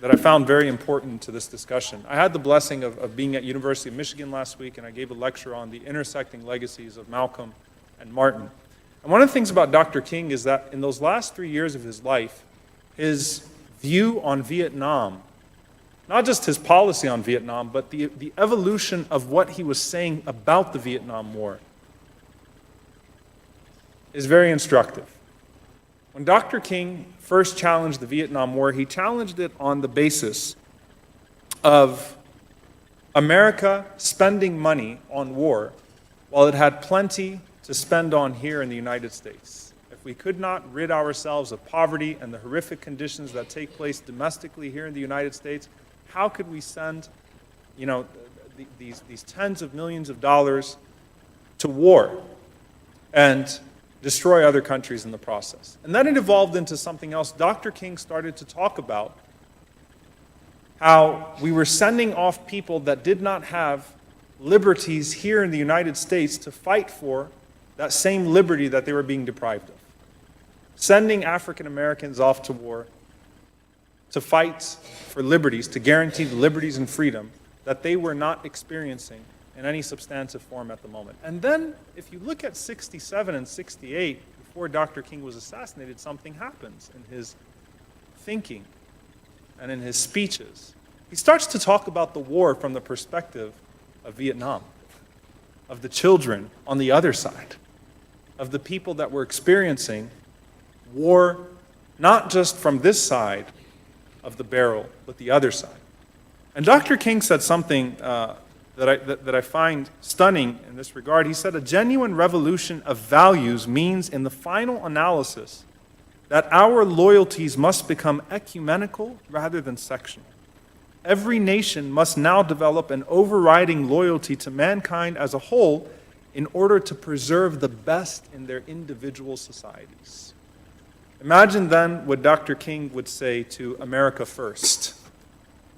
very important to this discussion. I had the blessing of being at University of Michigan last week, and I gave a lecture on the intersecting legacies of Malcolm and Martin. And one of the things about Dr. King is that in those last 3 years of his life, his view on Vietnam, not just his policy on Vietnam, but the evolution of what he was saying about the Vietnam War, is very instructive. When Dr. King first challenged the Vietnam War, he challenged it on the basis of America spending money on war while it had plenty to spend on here in the United States. If we could not rid ourselves of poverty and the horrific conditions that take place domestically here in the United States, how could we send, these tens of millions of dollars to war and destroy other countries in the process? And then it evolved into something else. Dr. King started to talk about how we were sending off people that did not have liberties here in the United States to fight for that same liberty that they were being deprived of. Sending African Americans off to war to fight for liberties, to guarantee the liberties and freedom that they were not experiencing in any substantive form at the moment. And then, if you look at 67 and 68, before Dr. King was assassinated, something happens in his thinking and in his speeches. He starts to talk about the war from the perspective of Vietnam, of the children on the other side, of the people that were experiencing war, not just from this side of the barrel, but the other side. And Dr. King said something that I find stunning in this regard. He said, a genuine revolution of values means, in the final analysis, that our loyalties must become ecumenical rather than sectional. Every nation must now develop an overriding loyalty to mankind as a whole in order to preserve the best in their individual societies. Imagine then what Dr. King would say to America first,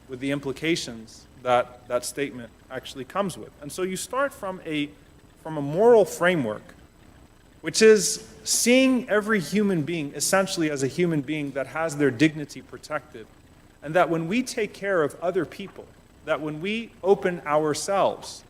with the implications that that statement actually comes with. And so you start from a moral framework, which is seeing every human being essentially as a human being that has their dignity protected, and that when we take care of other people, that when we open ourselves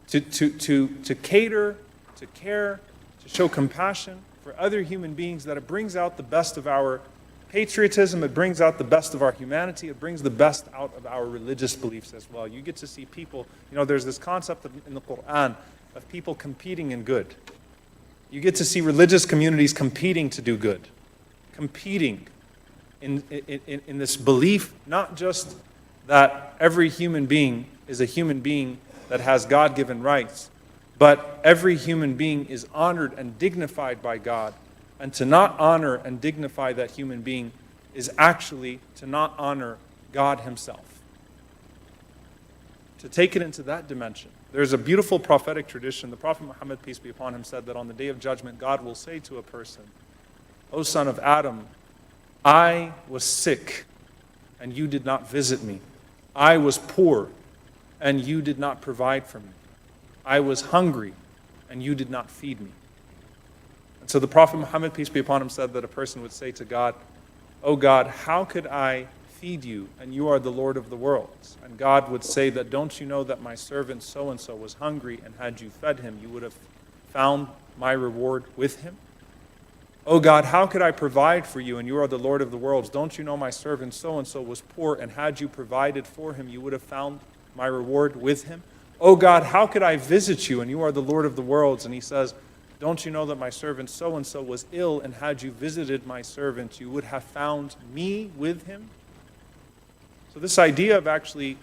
to cater, to care, to show compassion for other human beings, that it brings out the best of our patriotism, it brings out the best of our humanity, it brings the best out of our religious beliefs as well. You get to see people, there's this concept in the Quran of people competing in good. You get to see religious communities competing to do good, competing in this belief, not just that every human being is a human being that has God-given rights, but every human being is honored and dignified by God. And to not honor and dignify that human being is actually to not honor God himself. To take it into that dimension. There's a beautiful prophetic tradition. The Prophet Muhammad, peace be upon him, said that on the day of judgment, God will say to a person, O son of Adam, I was sick and you did not visit me. I was poor and you did not provide for me. I was hungry and you did not feed me. And so the Prophet Muhammad, peace be upon him, said that a person would say to God, Oh God, how could I feed you and you are the Lord of the worlds? And God would say that, don't you know that my servant so-and-so was hungry, and had you fed him, you would have found my reward with him? Oh God, how could I provide for you and you are the Lord of the worlds? Don't you know my servant so-and-so was poor, and had you provided for him, you would have found my reward with him? Oh God, how could I visit you and you are the Lord of the worlds? And he says, don't you know that my servant so-and-so was ill, and had you visited my servant, you would have found me with him? So this idea of actually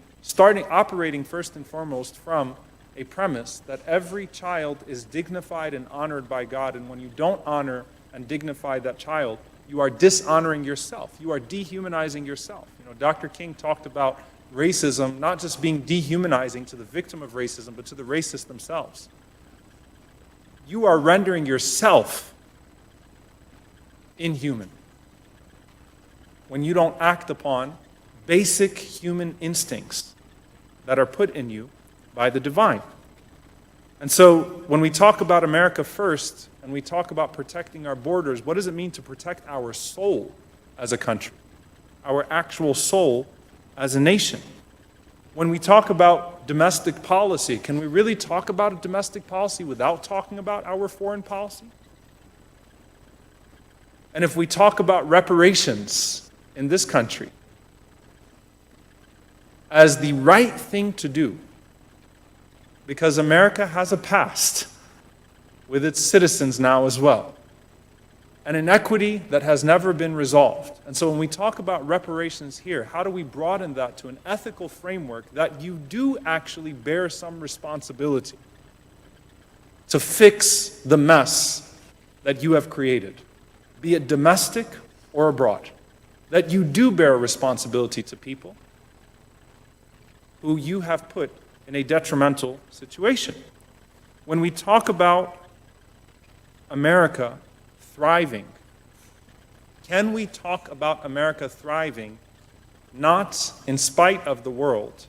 operating first and foremost from a premise that every child is dignified and honored by God, and when you don't honor and dignify that child, you are dishonoring yourself. You are dehumanizing yourself. You know, Dr. King talked about racism not just being dehumanizing to the victim of racism, but to the racists themselves. You are rendering yourself inhuman when you don't act upon basic human instincts that are put in you by the divine. And so when we talk about America first and we talk about protecting our borders, what does it mean to protect our soul as a country, our actual soul as a nation? When we talk about domestic policy, can we really talk about a domestic policy without talking about our foreign policy? And if we talk about reparations in this country as the right thing to do, because America has a past with its citizens now as well, an inequity that has never been resolved. And so when we talk about reparations here, how do we broaden that to an ethical framework that you do actually bear some responsibility to fix the mess that you have created, be it domestic or abroad, that you do bear a responsibility to people who you have put in a detrimental situation. When we talk about America thriving, can we talk about America thriving not in spite of the world,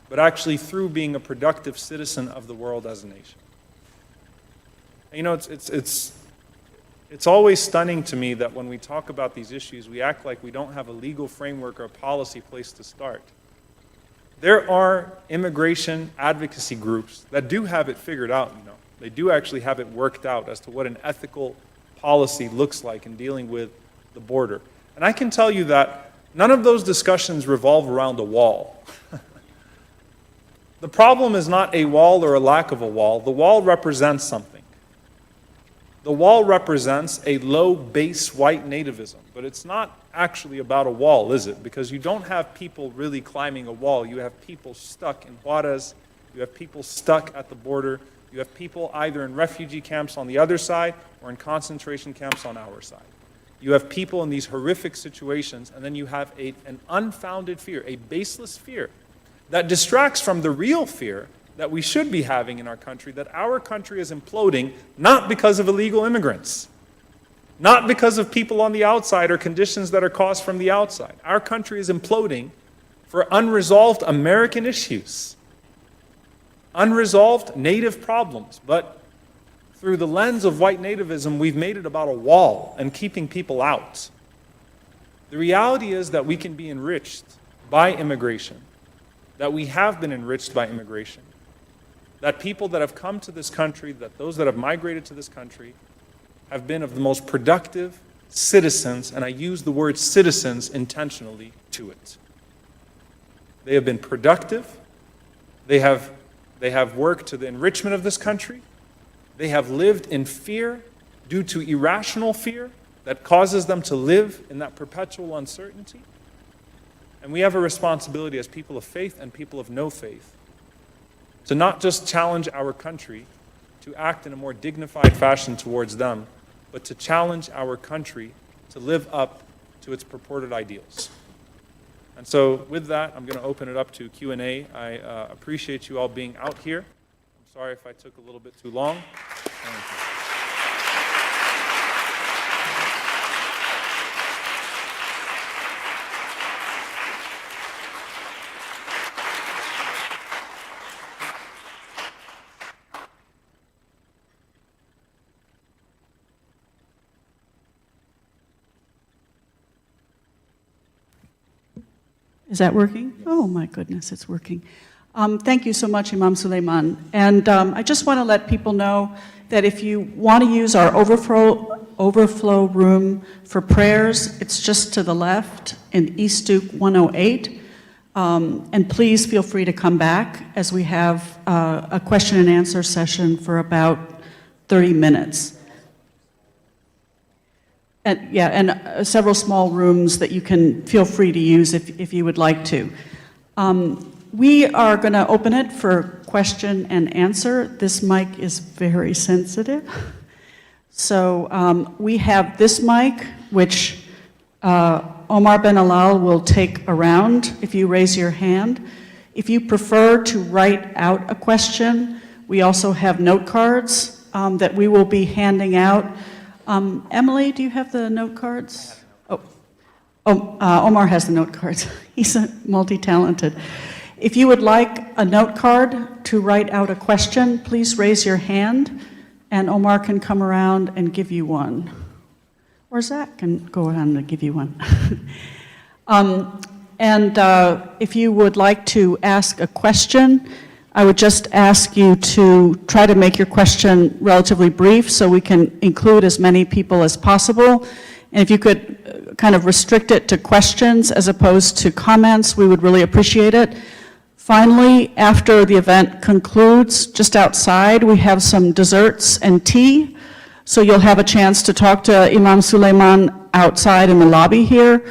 but actually through being a productive citizen of the world as a nation? And you know, it's always stunning to me that when we talk about these issues, we act like we don't have a legal framework or a policy place to start. There are immigration advocacy groups that do have it figured out, you know. They do actually have it worked out as to what an ethical policy looks like in dealing with the border. And I can tell you that none of those discussions revolve around a wall. The problem is not a wall or a lack of a wall. The wall represents something. The wall represents a low base white nativism, but it's not actually about a wall, is it? Because you don't have people really climbing a wall. You have people stuck in Juarez. You have people stuck at the border. You have people either in refugee camps on the other side or in concentration camps on our side. You have people in these horrific situations, and then you have an unfounded fear, a baseless fear that distracts from the real fear that we should be having in our country, that our country is imploding not because of illegal immigrants, not because of people on the outside or conditions that are caused from the outside. Our country is imploding for unresolved American issues, unresolved native problems. But through the lens of white nativism, we've made it about a wall and keeping people out. The reality is that we can be enriched by immigration, that we have been enriched by immigration, that people that have come to this country, that those that have migrated to this country, have been of the most productive citizens, and I use the word citizens intentionally to it. They have been productive. They have worked to the enrichment of this country. They have lived in fear due to irrational fear that causes them to live in that perpetual uncertainty. And we have a responsibility as people of faith and people of no faith to not just challenge our country to act in a more dignified fashion towards them, but to challenge our country to live up to its purported ideals. And so with that, I'm going to open it up to Q&A. I appreciate you all being out here. I'm sorry if I took a little bit too long. Thank you. Is that working? Oh my goodness, it's working. Thank you so much, Imam Suleiman. And I just want to let people know that if you want to use our overflow room for prayers, it's just to the left in East Duke 108. And please feel free to come back as we have a question and answer session for about 30 minutes. And several small rooms that you can feel free to use if you would like to. We are going to open it for question and answer. This mic is very sensitive. So we have this mic, which Omar Ben Alal will take around if you raise your hand. If you prefer to write out a question, we also have note cards that we will be handing out. Emily, do you have the note cards? Omar has the note cards. He's multi-talented. If you would like a note card to write out a question, please raise your hand, and Omar can come around and give you one. Or Zach can go around and give you one. If you would like to ask a question, I would just ask you to try to make your question relatively brief so we can include as many people as possible. And if you could kind of restrict it to questions as opposed to comments, we would really appreciate it. Finally, after the event concludes, just outside, we have some desserts and tea. So you'll have a chance to talk to Imam Suleiman outside in the lobby here.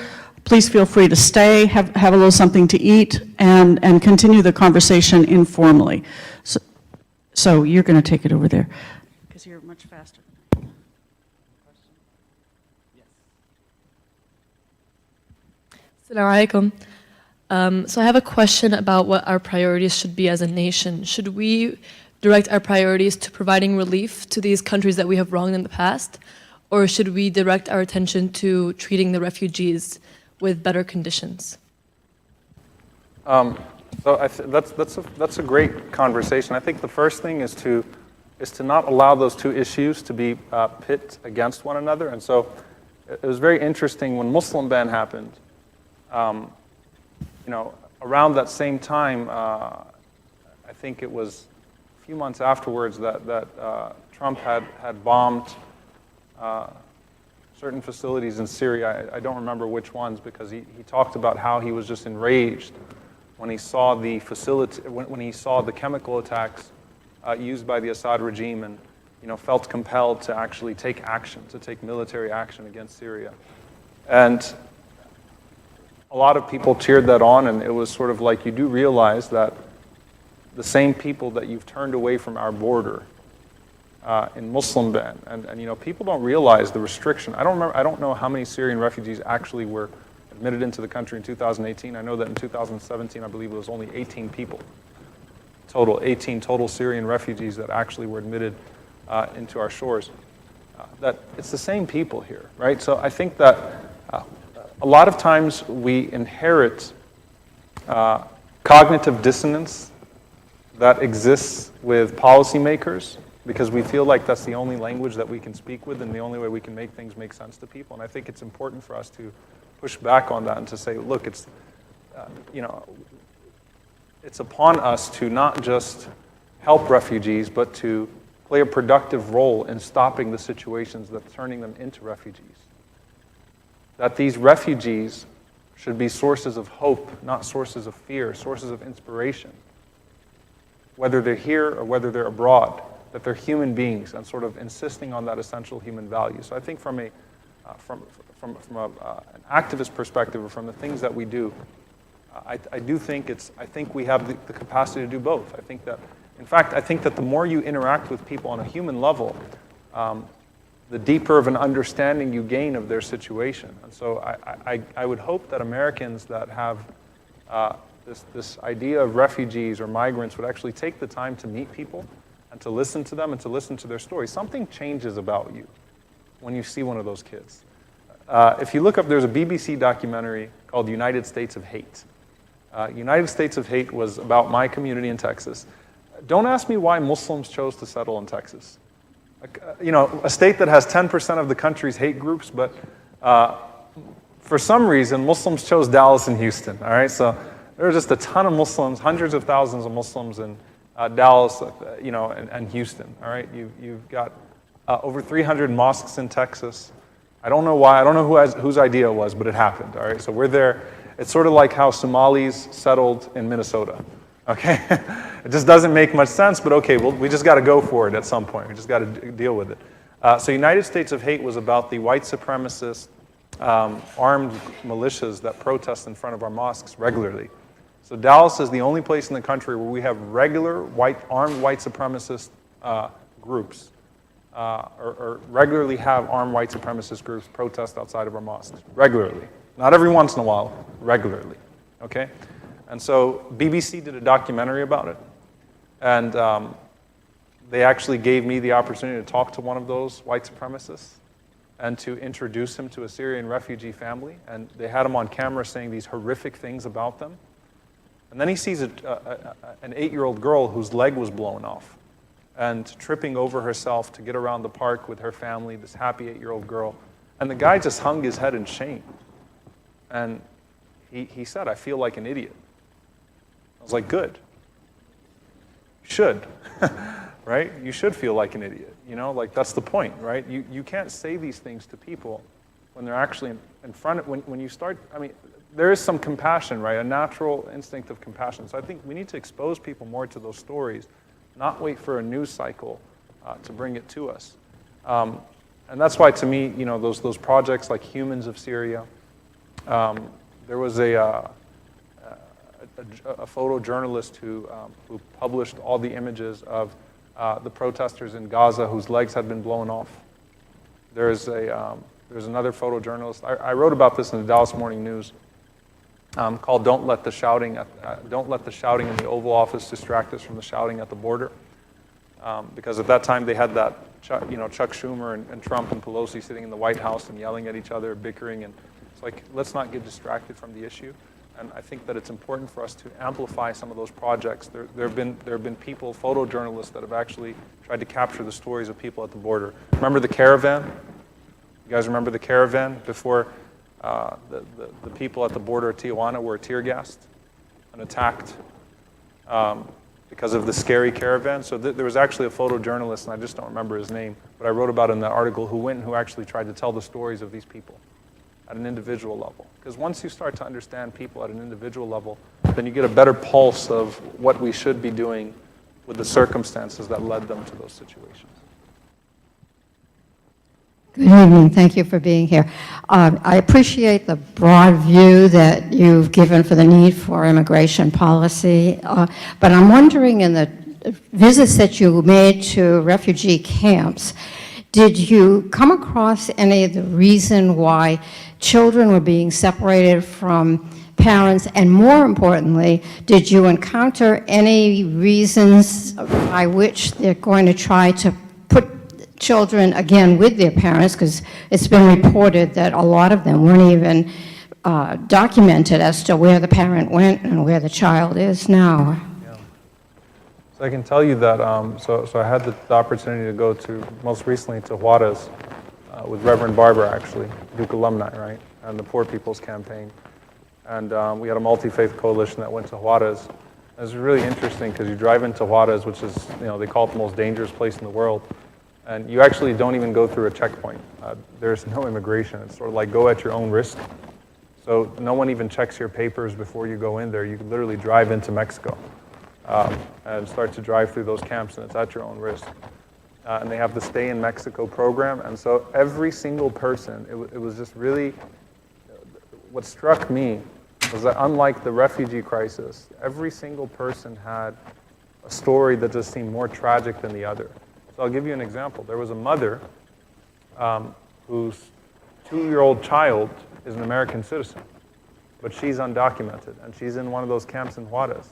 Please feel free to stay, have a little something to eat, and continue the conversation informally. So you're going to take it over there, because you're much faster. Assalamu alaikum. So I have a question about what our priorities should be as a nation. Should we direct our priorities to providing relief to these countries that we have wronged in the past? Or should we direct our attention to treating the refugees with better conditions? So that's a great conversation. I think the first thing is to not allow those two issues to be pit against one another. And so it was very interesting when Muslim ban happened. Around that same time, I think it was a few months afterwards that Trump had bombed certain facilities in Syria. I don't remember which ones, because he talked about how he was just enraged when he saw the facility, when he saw the chemical attacks used by the Assad regime, and felt compelled to actually take action, to take military action against Syria. And a lot of people cheered that on, and it was sort of like, you do realize that the same people that you've turned away from our border in Muslim ban, and people don't realize the restriction. I don't know how many Syrian refugees actually were admitted into the country in 2018. I know that in 2017, I believe it was only 18 people total, 18 total Syrian refugees that actually were admitted into our shores. That it's the same people here, right? So I think that a lot of times we inherit cognitive dissonance that exists with policymakers, because we feel like that's the only language that we can speak with and the only way we can make things make sense to people. And I think it's important for us to push back on that and to say, look, it's upon us to not just help refugees, but to play a productive role in stopping the situations that's turning them into refugees. That these refugees should be sources of hope, not sources of fear, sources of inspiration. Whether they're here or whether they're abroad, that they're human beings, and sort of insisting on that essential human value. So I think from an activist perspective, or from the things that we do, I think we have the capacity to do both. I think that the more you interact with people on a human level, the deeper of an understanding you gain of their situation. And so I would hope that Americans that have this idea of refugees or migrants would actually take the time to meet people and to listen to them and to listen to their stories. Something changes about you when you see one of those kids. If you look up, there's a BBC documentary called United States of Hate. United States of Hate was about my community in Texas. Don't ask me why Muslims chose to settle in Texas. A state that has 10% of the country's hate groups, but for some reason, Muslims chose Dallas and Houston, all right? So there are just a ton of Muslims, hundreds of thousands of Muslims in Dallas, and Houston, all right? You've got over 300 mosques in Texas. I don't know why, I don't know whose idea it was, but it happened, all right? So we're there. It's sort of like how Somalis settled in Minnesota, okay? It just doesn't make much sense, but okay, we just got to go for it at some point. We just got to deal with it. So United States of Hate was about the white supremacist armed militias that protest in front of our mosques regularly. So Dallas is the only place in the country where we have regular armed white supremacist groups or regularly have armed white supremacist groups protest outside of our mosques. Regularly. Not every once in a while, regularly. Okay? And so BBC did a documentary about it. And they actually gave me the opportunity to talk to one of those white supremacists and to introduce him to a Syrian refugee family. And they had him on camera saying these horrific things about them. And then he sees an 8-year-old girl whose leg was blown off and tripping over herself to get around the park with her family, this happy 8-year-old girl. And the guy just hung his head in shame. And he said, I feel like an idiot. I was like, good. You should, right? You should feel like an idiot. You know, like that's the point, right? You can't say these things to people when they're actually in front of, when you start, I mean, there is some compassion, right? A natural instinct of compassion. So I think we need to expose people more to those stories, not wait for a news cycle to bring it to us. And that's why, to me, you know, those projects like Humans of Syria, there was a photojournalist who published all the images of the protesters in Gaza whose legs had been blown off. There's another photojournalist. I wrote about this in the Dallas Morning News called "Don't Let the Shouting in the Oval Office distract us from the shouting at the border," because at that time they had that Chuck Schumer and Trump and Pelosi sitting in the White House and yelling at each other, bickering, and it's like, let's not get distracted from the issue. And I think that it's important for us to amplify some of those projects. There have been people, photojournalists, that have actually tried to capture the stories of people at the border. Remember the caravan? You guys remember the caravan before the people at the border of Tijuana were tear gassed and attacked because of the scary caravan? So there was actually a photojournalist, and I just don't remember his name, but I wrote about it in that article, who actually tried to tell the stories of these people at an individual level. Because once you start to understand people at an individual level, then you get a better pulse of what we should be doing with the circumstances that led them to those situations. Good evening. Thank you for being here. I appreciate the broad view that you've given for the need for immigration policy, but I'm wondering, in the visits that you made to refugee camps, did you come across any of the reason why children were being separated from parents? And more importantly, did you encounter any reasons by which they're going to try to put children again with their parents? Because it's been reported that a lot of them weren't even documented as to where the parent went and where the child is now. So I can tell you that, so I had the opportunity to go to, most recently, to Juarez with Reverend Barber, actually, Duke alumni, right, and the Poor People's Campaign. And we had a multi-faith coalition that went to Juarez. It was really interesting because you drive into Juarez, which is, they call it the most dangerous place in the world, and you actually don't even go through a checkpoint. There's no immigration. It's sort of like go at your own risk. So no one even checks your papers before you go in there. You can literally drive into Mexico. And start to drive through those camps, and it's at your own risk. And they have the Stay in Mexico program, and so every single person, it was just really, what struck me was that unlike the refugee crisis, every single person had a story that just seemed more tragic than the other. So I'll give you an example. There was a mother whose 2-year-old child is an American citizen, but she's undocumented, and she's in one of those camps in Juarez.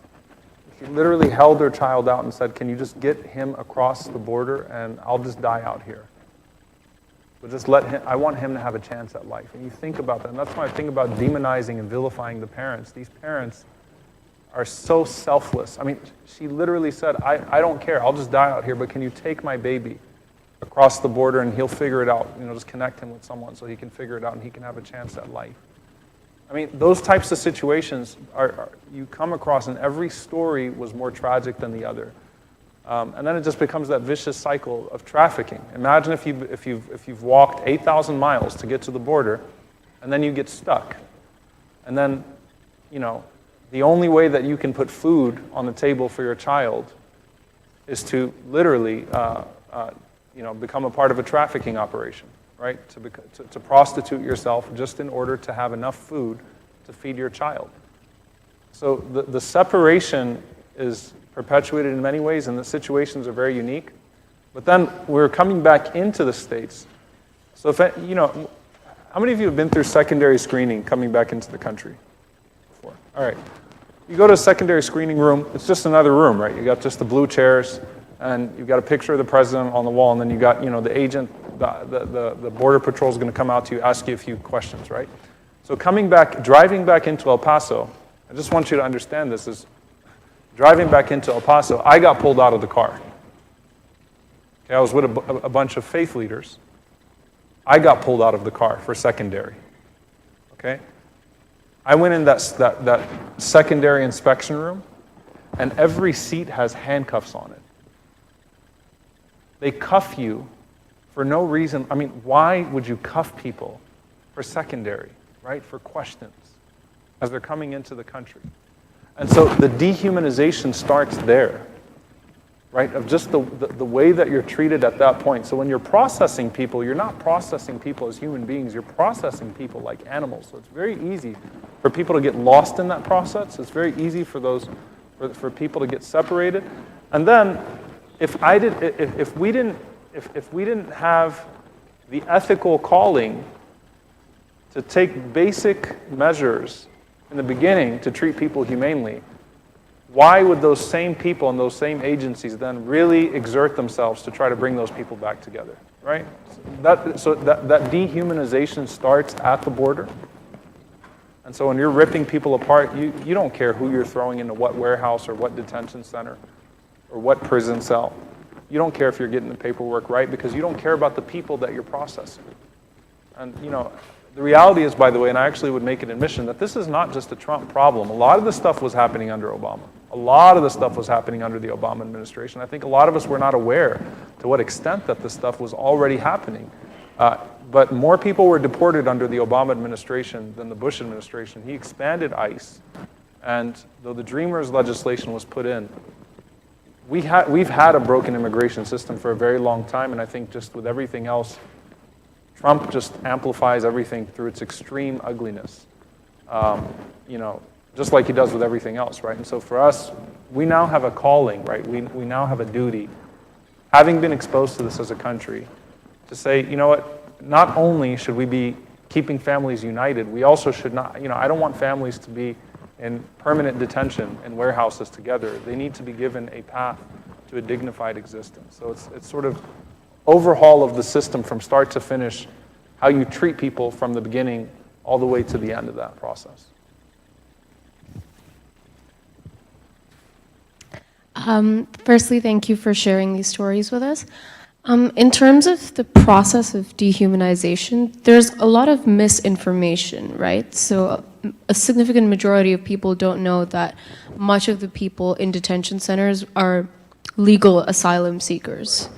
She literally held her child out and said, can you just get him across the border and I'll just die out here. But just let him, I want him to have a chance at life. And you think about that, and that's why I think about demonizing and vilifying the parents. These parents are so selfless. I mean, she literally said, I don't care, I'll just die out here, but can you take my baby across the border and he'll figure it out, just connect him with someone so he can figure it out and he can have a chance at life. I mean, those types of situations you come across, and every story was more tragic than the other. And then it just becomes that vicious cycle of trafficking. Imagine if you've walked 8,000 miles to get to the border, and then you get stuck. And then, the only way that you can put food on the table for your child is to literally, become a part of a trafficking operation. Right? To prostitute yourself just in order to have enough food to feed your child. So the separation is perpetuated in many ways, and the situations are very unique. But then we're coming back into the States. So if, how many of you have been through secondary screening coming back into the country before? All right. You go to a secondary screening room, it's just another room, right? You got just the blue chairs, and you've got a picture of the president on the wall, and then you got, the agent, the border patrol is going to come out to you, ask you a few questions, right? So driving back into El Paso, I just want you to understand this, is driving back into El Paso, I got pulled out of the car. Okay, I was with a bunch of faith leaders. I got pulled out of the car for secondary, okay? I went in that secondary inspection room, and every seat has handcuffs on it. They cuff you for no reason. I mean, why would you cuff people for secondary, right? For questions as they're coming into the country. And so the dehumanization starts there, right? Of just the way that you're treated at that point. So when you're processing people, you're not processing people as human beings, you're processing people like animals. So it's very easy for people to get lost in that process. It's very easy for people to get separated. And then if we didn't have the ethical calling to take basic measures in the beginning to treat people humanely, why would those same people and those same agencies then really exert themselves to try to bring those people back together, right? That dehumanization starts at the border. And so when you're ripping people apart, you don't care who you're throwing into what warehouse or what detention center or what prison cell. You don't care if you're getting the paperwork right because you don't care about the people that you're processing. And, the reality is, by the way, and I actually would make an admission, that this is not just a Trump problem. A lot of the stuff was happening under Obama. A lot of the stuff was happening under the Obama administration. I think a lot of us were not aware to what extent that this stuff was already happening. But more people were deported under the Obama administration than the Bush administration. He expanded ICE. And though the Dreamers legislation was put in, we've had a broken immigration system for a very long time, and I think just with everything else, Trump just amplifies everything through its extreme ugliness, just like he does with everything else, right? And so for us, we now have a calling, right? We now have a duty, having been exposed to this as a country, to say, you know what, not only should we be keeping families united, we also should not, I don't want families to be in permanent detention in warehouses together. They need to be given a path to a dignified existence. So it's sort of overhaul of the system from start to finish, how you treat people from the beginning all the way to the end of that process. Firstly, thank you for sharing these stories with us. In terms of the process of dehumanization, there's a lot of misinformation, right? So a significant majority of people don't know that much of the people in detention centers are legal asylum seekers.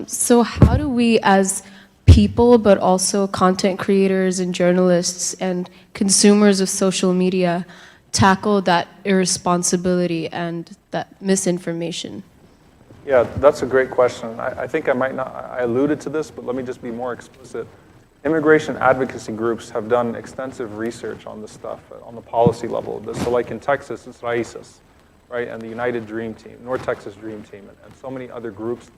So how do we as people, but also content creators and journalists and consumers of social media, tackle that irresponsibility and that misinformation? Yeah, that's a great question. I think I alluded to this, but let me just be more explicit. Immigration advocacy groups have done extensive research on this stuff, on the policy level of this. So like in Texas, it's Raíces, right? And the United Dream Team, North Texas Dream Team, and so many other groups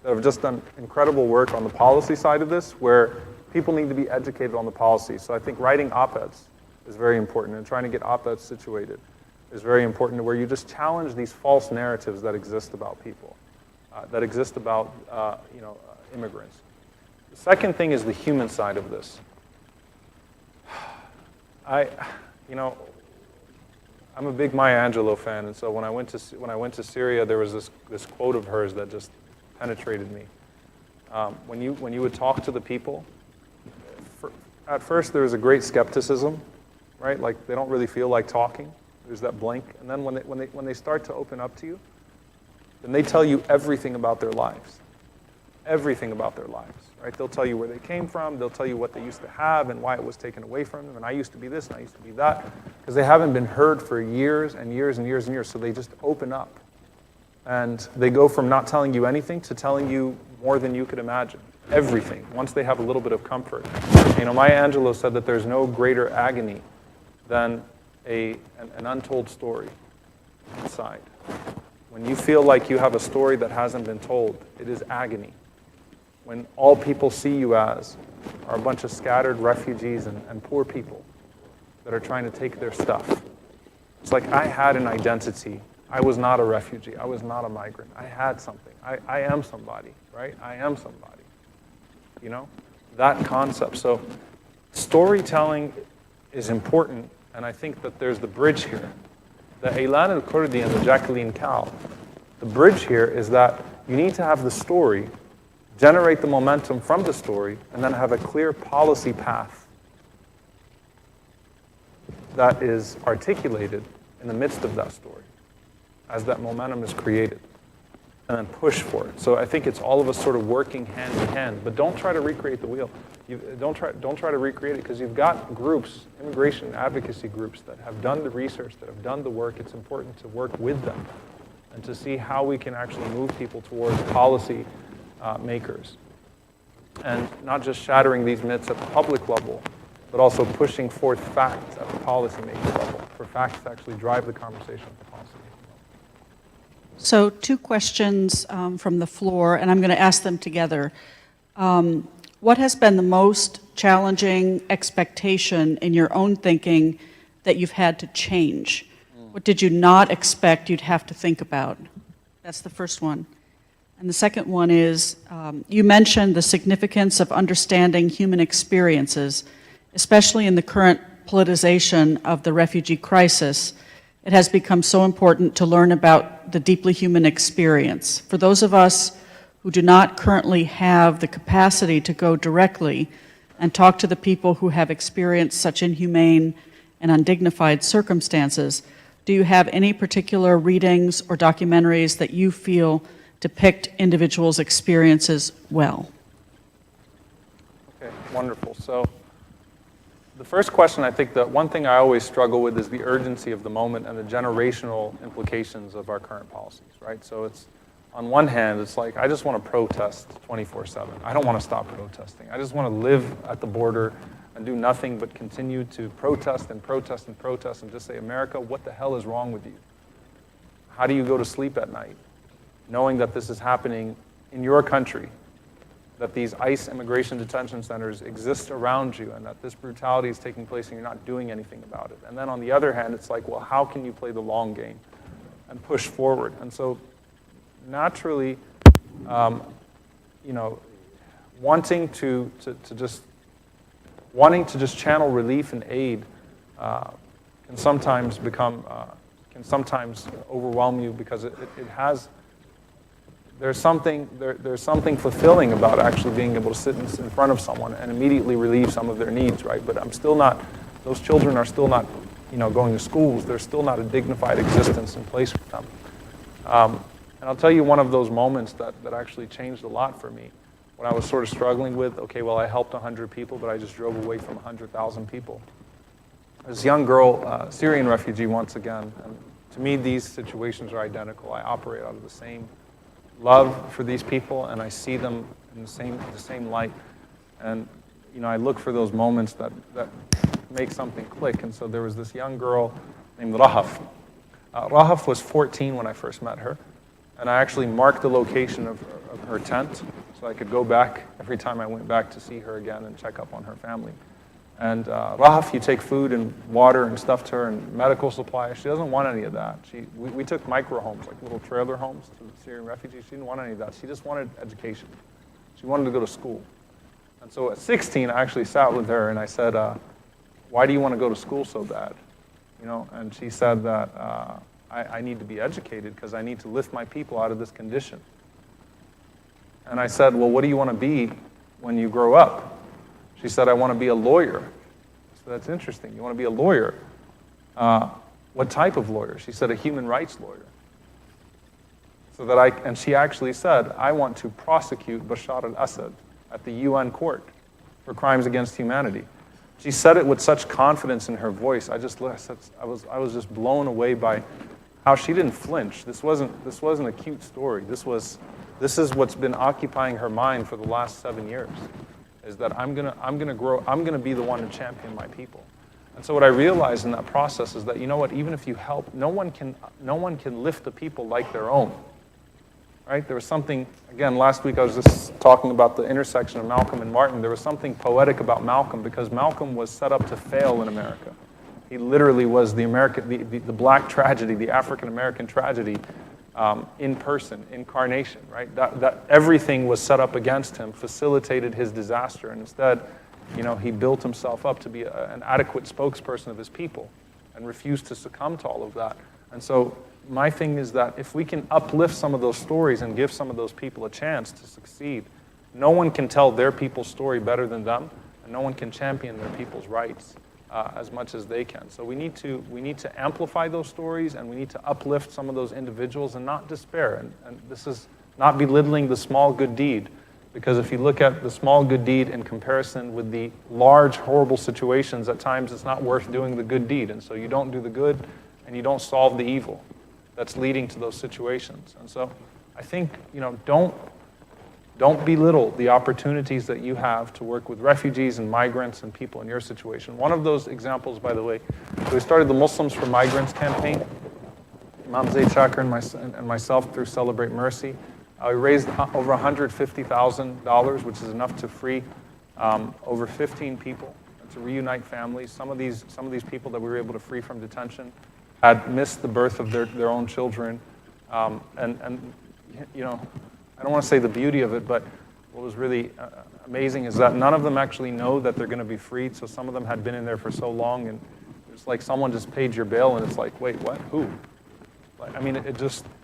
that have just done incredible work on the policy side of this, where people need to be educated on the policy. So I think writing op-eds is very important, and trying to get op-eds situated is very important, to where you just challenge these false narratives that exist about people, that exist about immigrants. The second thing is the human side of this. I'm a big Maya Angelou fan, and so when I went to Syria, there was this quote of hers that just penetrated me. When you would talk to the people, at first there was a great skepticism, right? Like they don't really feel like talking. There's that blank, and then when they start to open up to you, then they tell you everything about their lives, right? They'll tell you where they came from. They'll tell you what they used to have and why it was taken away from them. And I used to be this and I used to be that, because they haven't been heard for years and years and years and years. So they just open up. And they go from not telling you anything to telling you more than you could imagine. Everything, once they have a little bit of comfort. Maya Angelou said that there's no greater agony than an untold story inside. When you feel like you have a story that hasn't been told, it is agony. When all people see you as are a bunch of scattered refugees and poor people that are trying to take their stuff. It's like I had an identity. I was not a refugee. I was not a migrant. I had something. I am somebody, right? I am somebody. You know? That concept. So storytelling is important, and I think that there's the bridge here. The Aylan al-Kurdi and the Jacqueline Cal, the bridge here is that you need to have the story, generate the momentum from the story, and then have a clear policy path that is articulated in the midst of that story as that momentum is created, and then push for it. So I think it's all of us sort of working hand in hand, but don't try to recreate the wheel. Don't try to recreate it, because you've got groups, immigration advocacy groups, that have done the research, that have done the work. It's important to work with them and to see how we can actually move people towards policy makers. And not just shattering these myths at the public level, but also pushing forth facts at the policymaker level, for facts to actually drive the conversation at the policymaker level. So 2 questions from the floor, and I'm going to ask them together. What has been the most challenging expectation in your own thinking that you've had to change? What did you not expect you'd have to think about? That's the first one. And the second one is, you mentioned the significance of understanding human experiences, especially in the current politicization of the refugee crisis. It has become so important to learn about the deeply human experience. For those of us who do not currently have the capacity to go directly and talk to the people who have experienced such inhumane and undignified circumstances, do you have any particular readings or documentaries that you feel depict individuals' experiences well? Okay, wonderful. So the first question, I think that one thing I always struggle with is the urgency of the moment and the generational implications of our current policies, right? So it's, on one hand, it's like, I just want to protest 24/7. I don't want to stop protesting. I just want to live at the border and do nothing but continue to protest and protest and protest and just say, America, what the hell is wrong with you? How do you go to sleep at night knowing that this is happening in your country, that these ICE immigration detention centers exist around you, and that this brutality is taking place and you're not doing anything about it? And then on the other hand, it's like, well, how can you play the long game and push forward? And so naturally, you know, wanting to just channel relief and aid can sometimes overwhelm you, because it has, there's something fulfilling about actually being able to sit in front of someone and immediately relieve some of their needs, right? But I'm still not, those children are still not, you know, going to schools. There's still not a dignified existence in place for them. And I'll tell you one of those moments that actually changed a lot for me, when I was sort of struggling with, okay, well, I helped 100 people, but I just drove away from 100,000 people. This young girl, Syrian refugee once again, and to me these situations are identical. I operate out of the same love for these people, and I see them in the same light. And you know, I look for those moments that make something click. And so there was this young girl named Rahaf. Rahaf was 14 when I first met her, and I actually marked the location of her tent so I could go back every time I went back to see her again and check up on her family. And Rahaf, you take food and water and stuff to her and medical supplies. She doesn't want any of that. We took micro homes, like little trailer homes to the Syrian refugees. She didn't want any of that. She just wanted education. She wanted to go to school. And so at 16, I actually sat with her and I said, why do you want to go to school so bad? You know, and she said that I need to be educated because I need to lift my people out of this condition. And I said, well, what do you want to be when you grow up? She said, I want to be a lawyer. So that's interesting. You want to be a lawyer? What type of lawyer? She said, a human rights lawyer. So that and she actually said, I want to prosecute Bashar al-Assad at the UN court for crimes against humanity. She said it with such confidence in her voice. I was just blown away by how she didn't flinch. This wasn't a cute story. This is what's been occupying her mind for the last 7 years. Is that I'm gonna grow. I'm gonna be the one to champion my people. And so what I realized in that process is that, you know what, even if you help, no one can lift the people like their own. Right? There was something, again, last week I was just talking about the intersection of Malcolm and Martin. There was something poetic about Malcolm because Malcolm was set up to fail in America. He literally was the black tragedy, the African American tragedy in person, incarnation, right? That everything was set up against him, facilitated his disaster, and instead, you know, he built himself up to be an adequate spokesperson of his people and refused to succumb to all of that. And so my thing is that if we can uplift some of those stories and give some of those people a chance to succeed, no one can tell their people's story better than them, and no one can champion their people's rights as much as they can. So we need to amplify those stories, and we need to uplift some of those individuals and not despair. And this is not belittling the small good deed, because if you look at the small good deed in comparison with the large horrible situations, at times it's not worth doing the good deed. And so you don't do the good, and you don't solve the evil that's leading to those situations. And so I think, you know, don't belittle the opportunities that you have to work with refugees and migrants and people in your situation. One of those examples, by the way, we started the Muslims for Migrants campaign. Imam Zaid Shakir and myself through Celebrate Mercy. We raised over $150,000, which is enough to free over 15 people, to reunite families. Some of these people that we were able to free from detention had missed the birth of their own children. And you know, I don't want to say the beauty of it, but what was really amazing is that none of them actually know that they're going to be freed. So some of them had been in there for so long, and it's like someone just paid your bail, and it's like, wait, what? Who? I mean,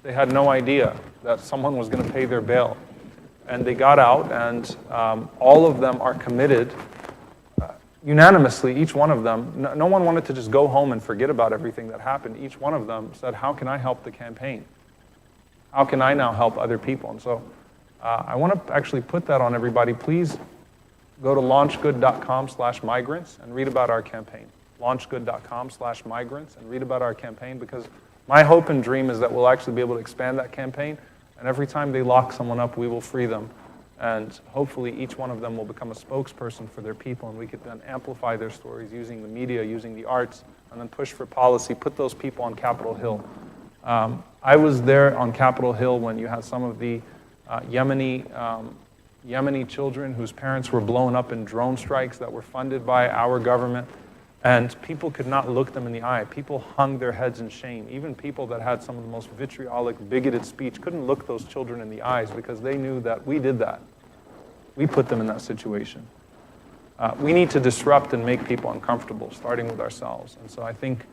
they had no idea that someone was going to pay their bail. And they got out, and all of them are committed unanimously, each one of them. No one wanted to just go home and forget about everything that happened. Each one of them said, how can I help the campaign? How can I now help other people? And so I want to actually put that on everybody. Please go to launchgood.com/migrants and read about our campaign. Launchgood.com/migrants and read about our campaign, because my hope and dream is that we'll actually be able to expand that campaign, and every time they lock someone up, we will free them. And hopefully each one of them will become a spokesperson for their people, and we could then amplify their stories using the media, using the arts, and then push for policy, put those people on Capitol Hill. I was there on Capitol Hill when you had some of the Yemeni children whose parents were blown up in drone strikes that were funded by our government, and people could not look them in the eye. People hung their heads in shame. Even people that had some of the most vitriolic, bigoted speech couldn't look those children in the eyes because they knew that we did that. We put them in that situation. We need to disrupt and make people uncomfortable, starting with ourselves. And so I think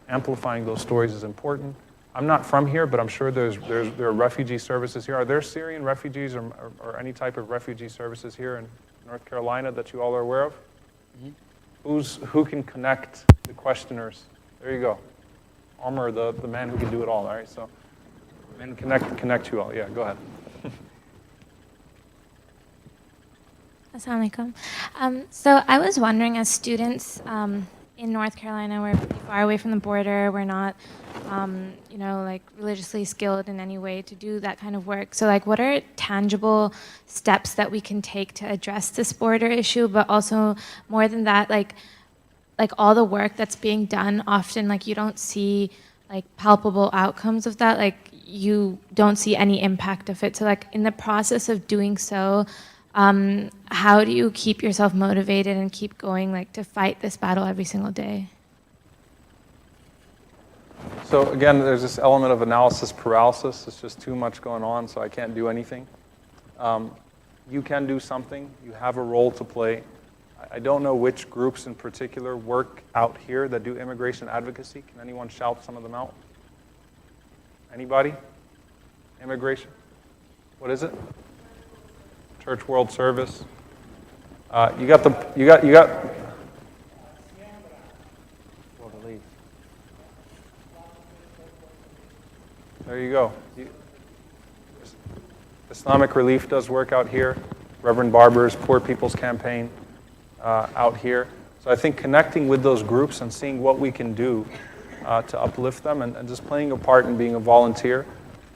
amplifying those stories is important. I'm not from here, but I'm sure there are refugee services here. Are there Syrian refugees or any type of refugee services here in North Carolina that you all are aware of? Mm-hmm. Who can connect the questioners? There you go. Omar, the man who can do it all, right? So, and connect you all. Yeah, go ahead. Assalamu alaikum. So I was wondering, as students in North Carolina, we're pretty far away from the border. We're not, like religiously skilled in any way to do that kind of work. So like, what are tangible steps that we can take to address this border issue? But also more than that, like all the work that's being done, often like you don't see like palpable outcomes of that. Like you don't see any impact of it. So like in the process of doing so, how do you keep yourself motivated and keep going, like to fight this battle every single day? So again, there's this element of analysis paralysis. It's just too much going on, so I can't do anything. You can do something. You have a role to play. I don't know which groups in particular work out here that do immigration advocacy. Can anyone shout some of them out? Anybody? Immigration? What is it? Church World Service. You got. There you go. Islamic Relief does work out here. Reverend Barber's Poor People's Campaign out here. So I think connecting with those groups and seeing what we can do to uplift them and just playing a part in being a volunteer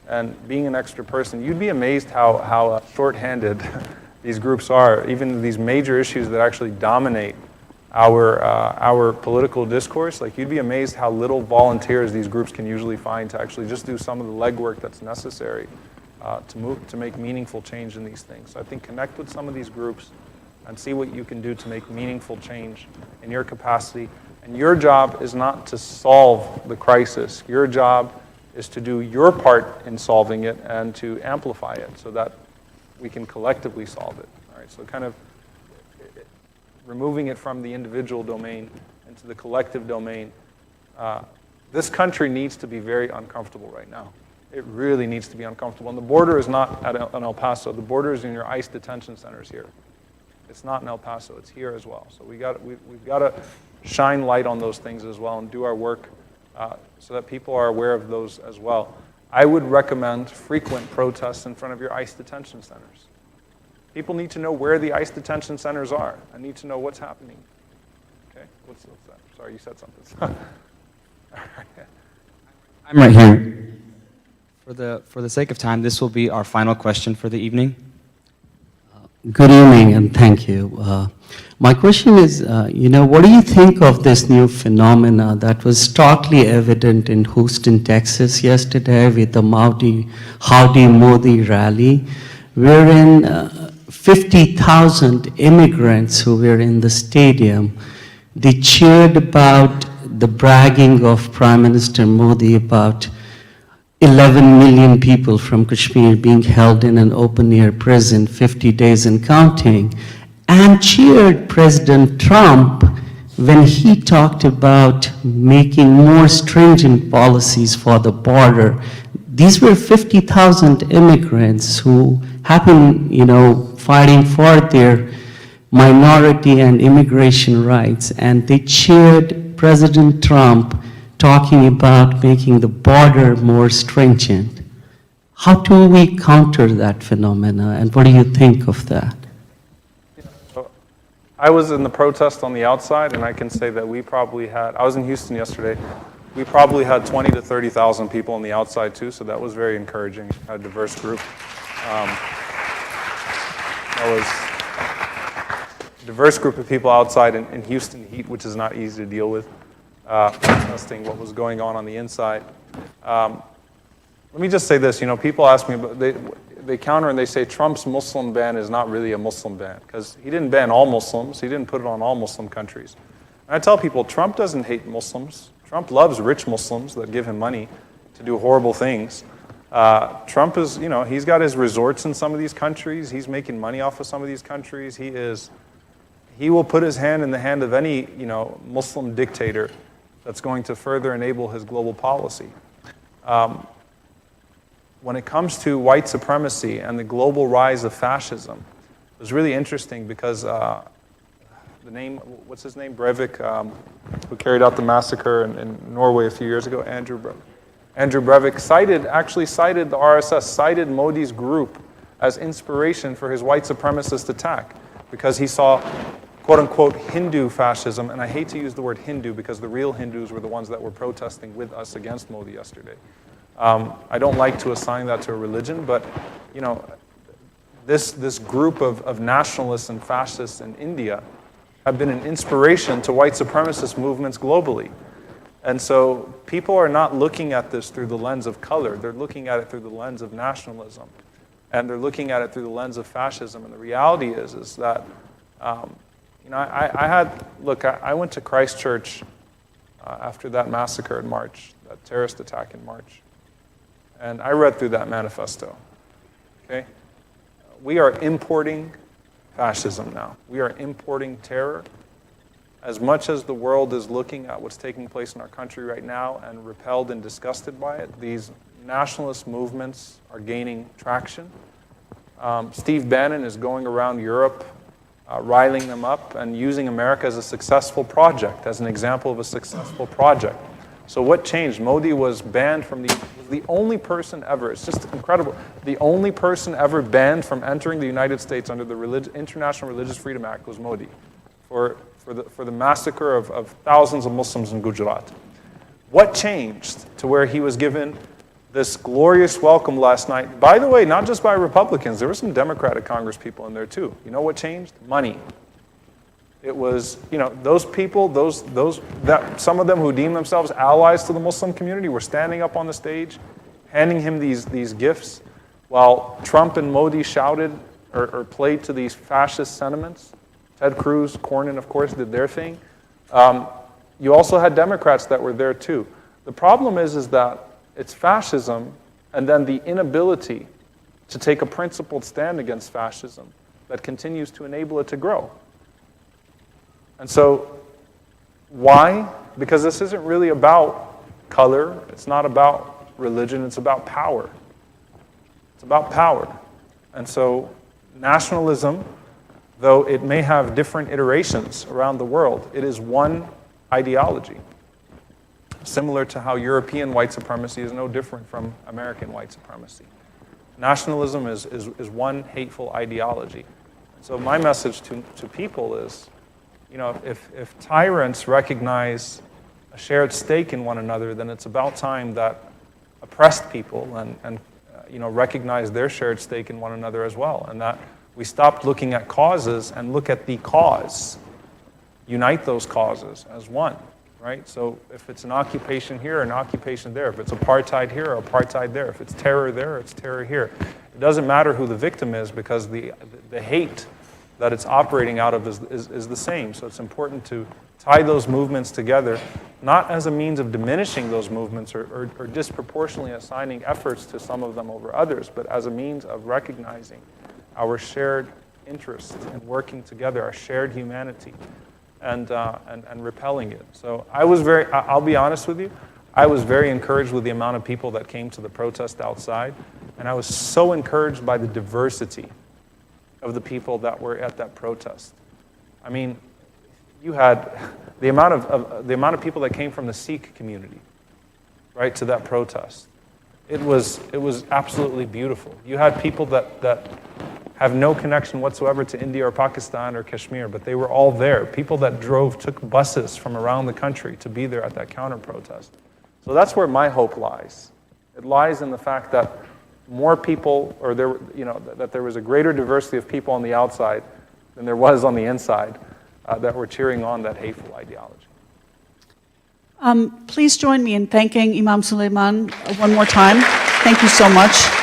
and being an extra person. You'd be amazed how short-handed these groups are, even these major issues that actually dominate our political discourse, like you'd be amazed how little volunteers these groups can usually find to actually just do some of the legwork that's necessary to make meaningful change in these things. So I think connect with some of these groups and see what you can do to make meaningful change in your capacity. And your job is not to solve the crisis. Your job is to do your part in solving it and to amplify it so that we can collectively solve it. All right, so kind of removing it from the individual domain into the collective domain. This country needs to be very uncomfortable right now. It really needs to be uncomfortable. And the border is not in El Paso. The border is in your ICE detention centers here. It's not in El Paso. It's here as well. So we've got to shine light on those things as well and do our work so that people are aware of those as well. I would recommend frequent protests in front of your ICE detention centers. People need to know where the ICE detention centers are. I need to know what's happening. Okay, what's that? Sorry, you said something. I'm right here. For the sake of time, this will be our final question for the evening. Good evening and thank you. My question is, what do you think of this new phenomena that was starkly evident in Houston, Texas yesterday with the Howdy Modi rally, wherein 50,000 immigrants who were in the stadium, they cheered about the bragging of Prime Minister Modi about 11 million people from Kashmir being held in an open-air prison 50 days and counting, and cheered President Trump when he talked about making more stringent policies for the border. These were 50,000 immigrants who have been, fighting for their minority and immigration rights, and they cheered President Trump talking about making the border more stringent. How do we counter that phenomena, and what do you think of that? I was in the protest on the outside, and I can say that I was in Houston yesterday, we probably had 20 to 30,000 people on the outside too, so that was very encouraging, a diverse group. That was a diverse group of people outside in Houston heat, which is not easy to deal with. Protesting what was going on the inside. Let me just say this, people ask me, but they counter and they say Trump's Muslim ban is not really a Muslim ban, because he didn't ban all Muslims, he didn't put it on all Muslim countries. And I tell people, Trump doesn't hate Muslims. Trump loves rich Muslims that give him money to do horrible things. Trump is, he's got his resorts in some of these countries, he's making money off of some of these countries, he will put his hand in the hand of any, Muslim dictator that's going to further enable his global policy. When it comes to white supremacy and the global rise of fascism, it was really interesting because what's his name, Breivik, who carried out the massacre in Norway a few years ago, Andrew Breivik actually cited the RSS, cited Modi's group as inspiration for his white supremacist attack, because he saw quote-unquote Hindu fascism, and I hate to use the word Hindu because the real Hindus were the ones that were protesting with us against Modi yesterday. I don't like to assign that to a religion, but this group of nationalists and fascists in India have been an inspiration to white supremacist movements globally. And so people are not looking at this through the lens of color, they're looking at it through the lens of nationalism, and they're looking at it through the lens of fascism. And the reality is that I went to Christchurch after that massacre in March, that terrorist attack in March. And I read through that manifesto, okay? We are importing fascism now. We are importing terror. As much as the world is looking at what's taking place in our country right now and repelled and disgusted by it, these nationalist movements are gaining traction. Steve Bannon is going around Europe riling them up and using America as a successful project, as an example of a successful project. So what changed? Modi was banned from the only person ever, it's just incredible, the only person ever banned from entering the United States under the International Religious Freedom Act was Modi for the massacre of thousands of Muslims in Gujarat. What changed to where he was given this glorious welcome last night? By the way, not just by Republicans, there were some Democratic Congress people in there too. You know what changed? Money. It was, those people, some of them who deem themselves allies to the Muslim community were standing up on the stage, handing him these gifts, while Trump and Modi shouted or played to these fascist sentiments. Ted Cruz, Cornyn, of course, did their thing. You also had Democrats that were there too. The problem is that it's fascism and then the inability to take a principled stand against fascism that continues to enable it to grow. And so, why? Because this isn't really about color, it's not about religion, it's about power. It's about power. And so, nationalism, though it may have different iterations around the world, it is one ideology. Similar to how European white supremacy is no different from American white supremacy. Nationalism is one hateful ideology. So my message to people is, if tyrants recognize a shared stake in one another, then it's about time that oppressed people and recognize their shared stake in one another as well, and that we stop looking at causes and look at the cause. Unite those causes as one, right? So if it's an occupation here, an occupation there. If it's apartheid here, apartheid there. If it's terror there, it's terror here. It doesn't matter who the victim is, because the hate that it's operating out of is the same. So it's important to tie those movements together, not as a means of diminishing those movements or disproportionately assigning efforts to some of them over others, but as a means of recognizing our shared interests and working together, our shared humanity, and repelling it. So I'll be honest with you, I was very encouraged with the amount of people that came to the protest outside, and I was so encouraged by the diversity of the people that were at that protest. I mean, you had the amount of people that came from the Sikh community, right, to that protest. It was absolutely beautiful. You had people that have no connection whatsoever to India or Pakistan or Kashmir, but they were all there. People that took buses from around the country to be there at that counter-protest. So that's where my hope lies. It lies in the fact that more people, or that there was a greater diversity of people on the outside than there was on the inside that were cheering on that hateful ideology. Please join me in thanking Imam Suleiman one more time. Thank you so much.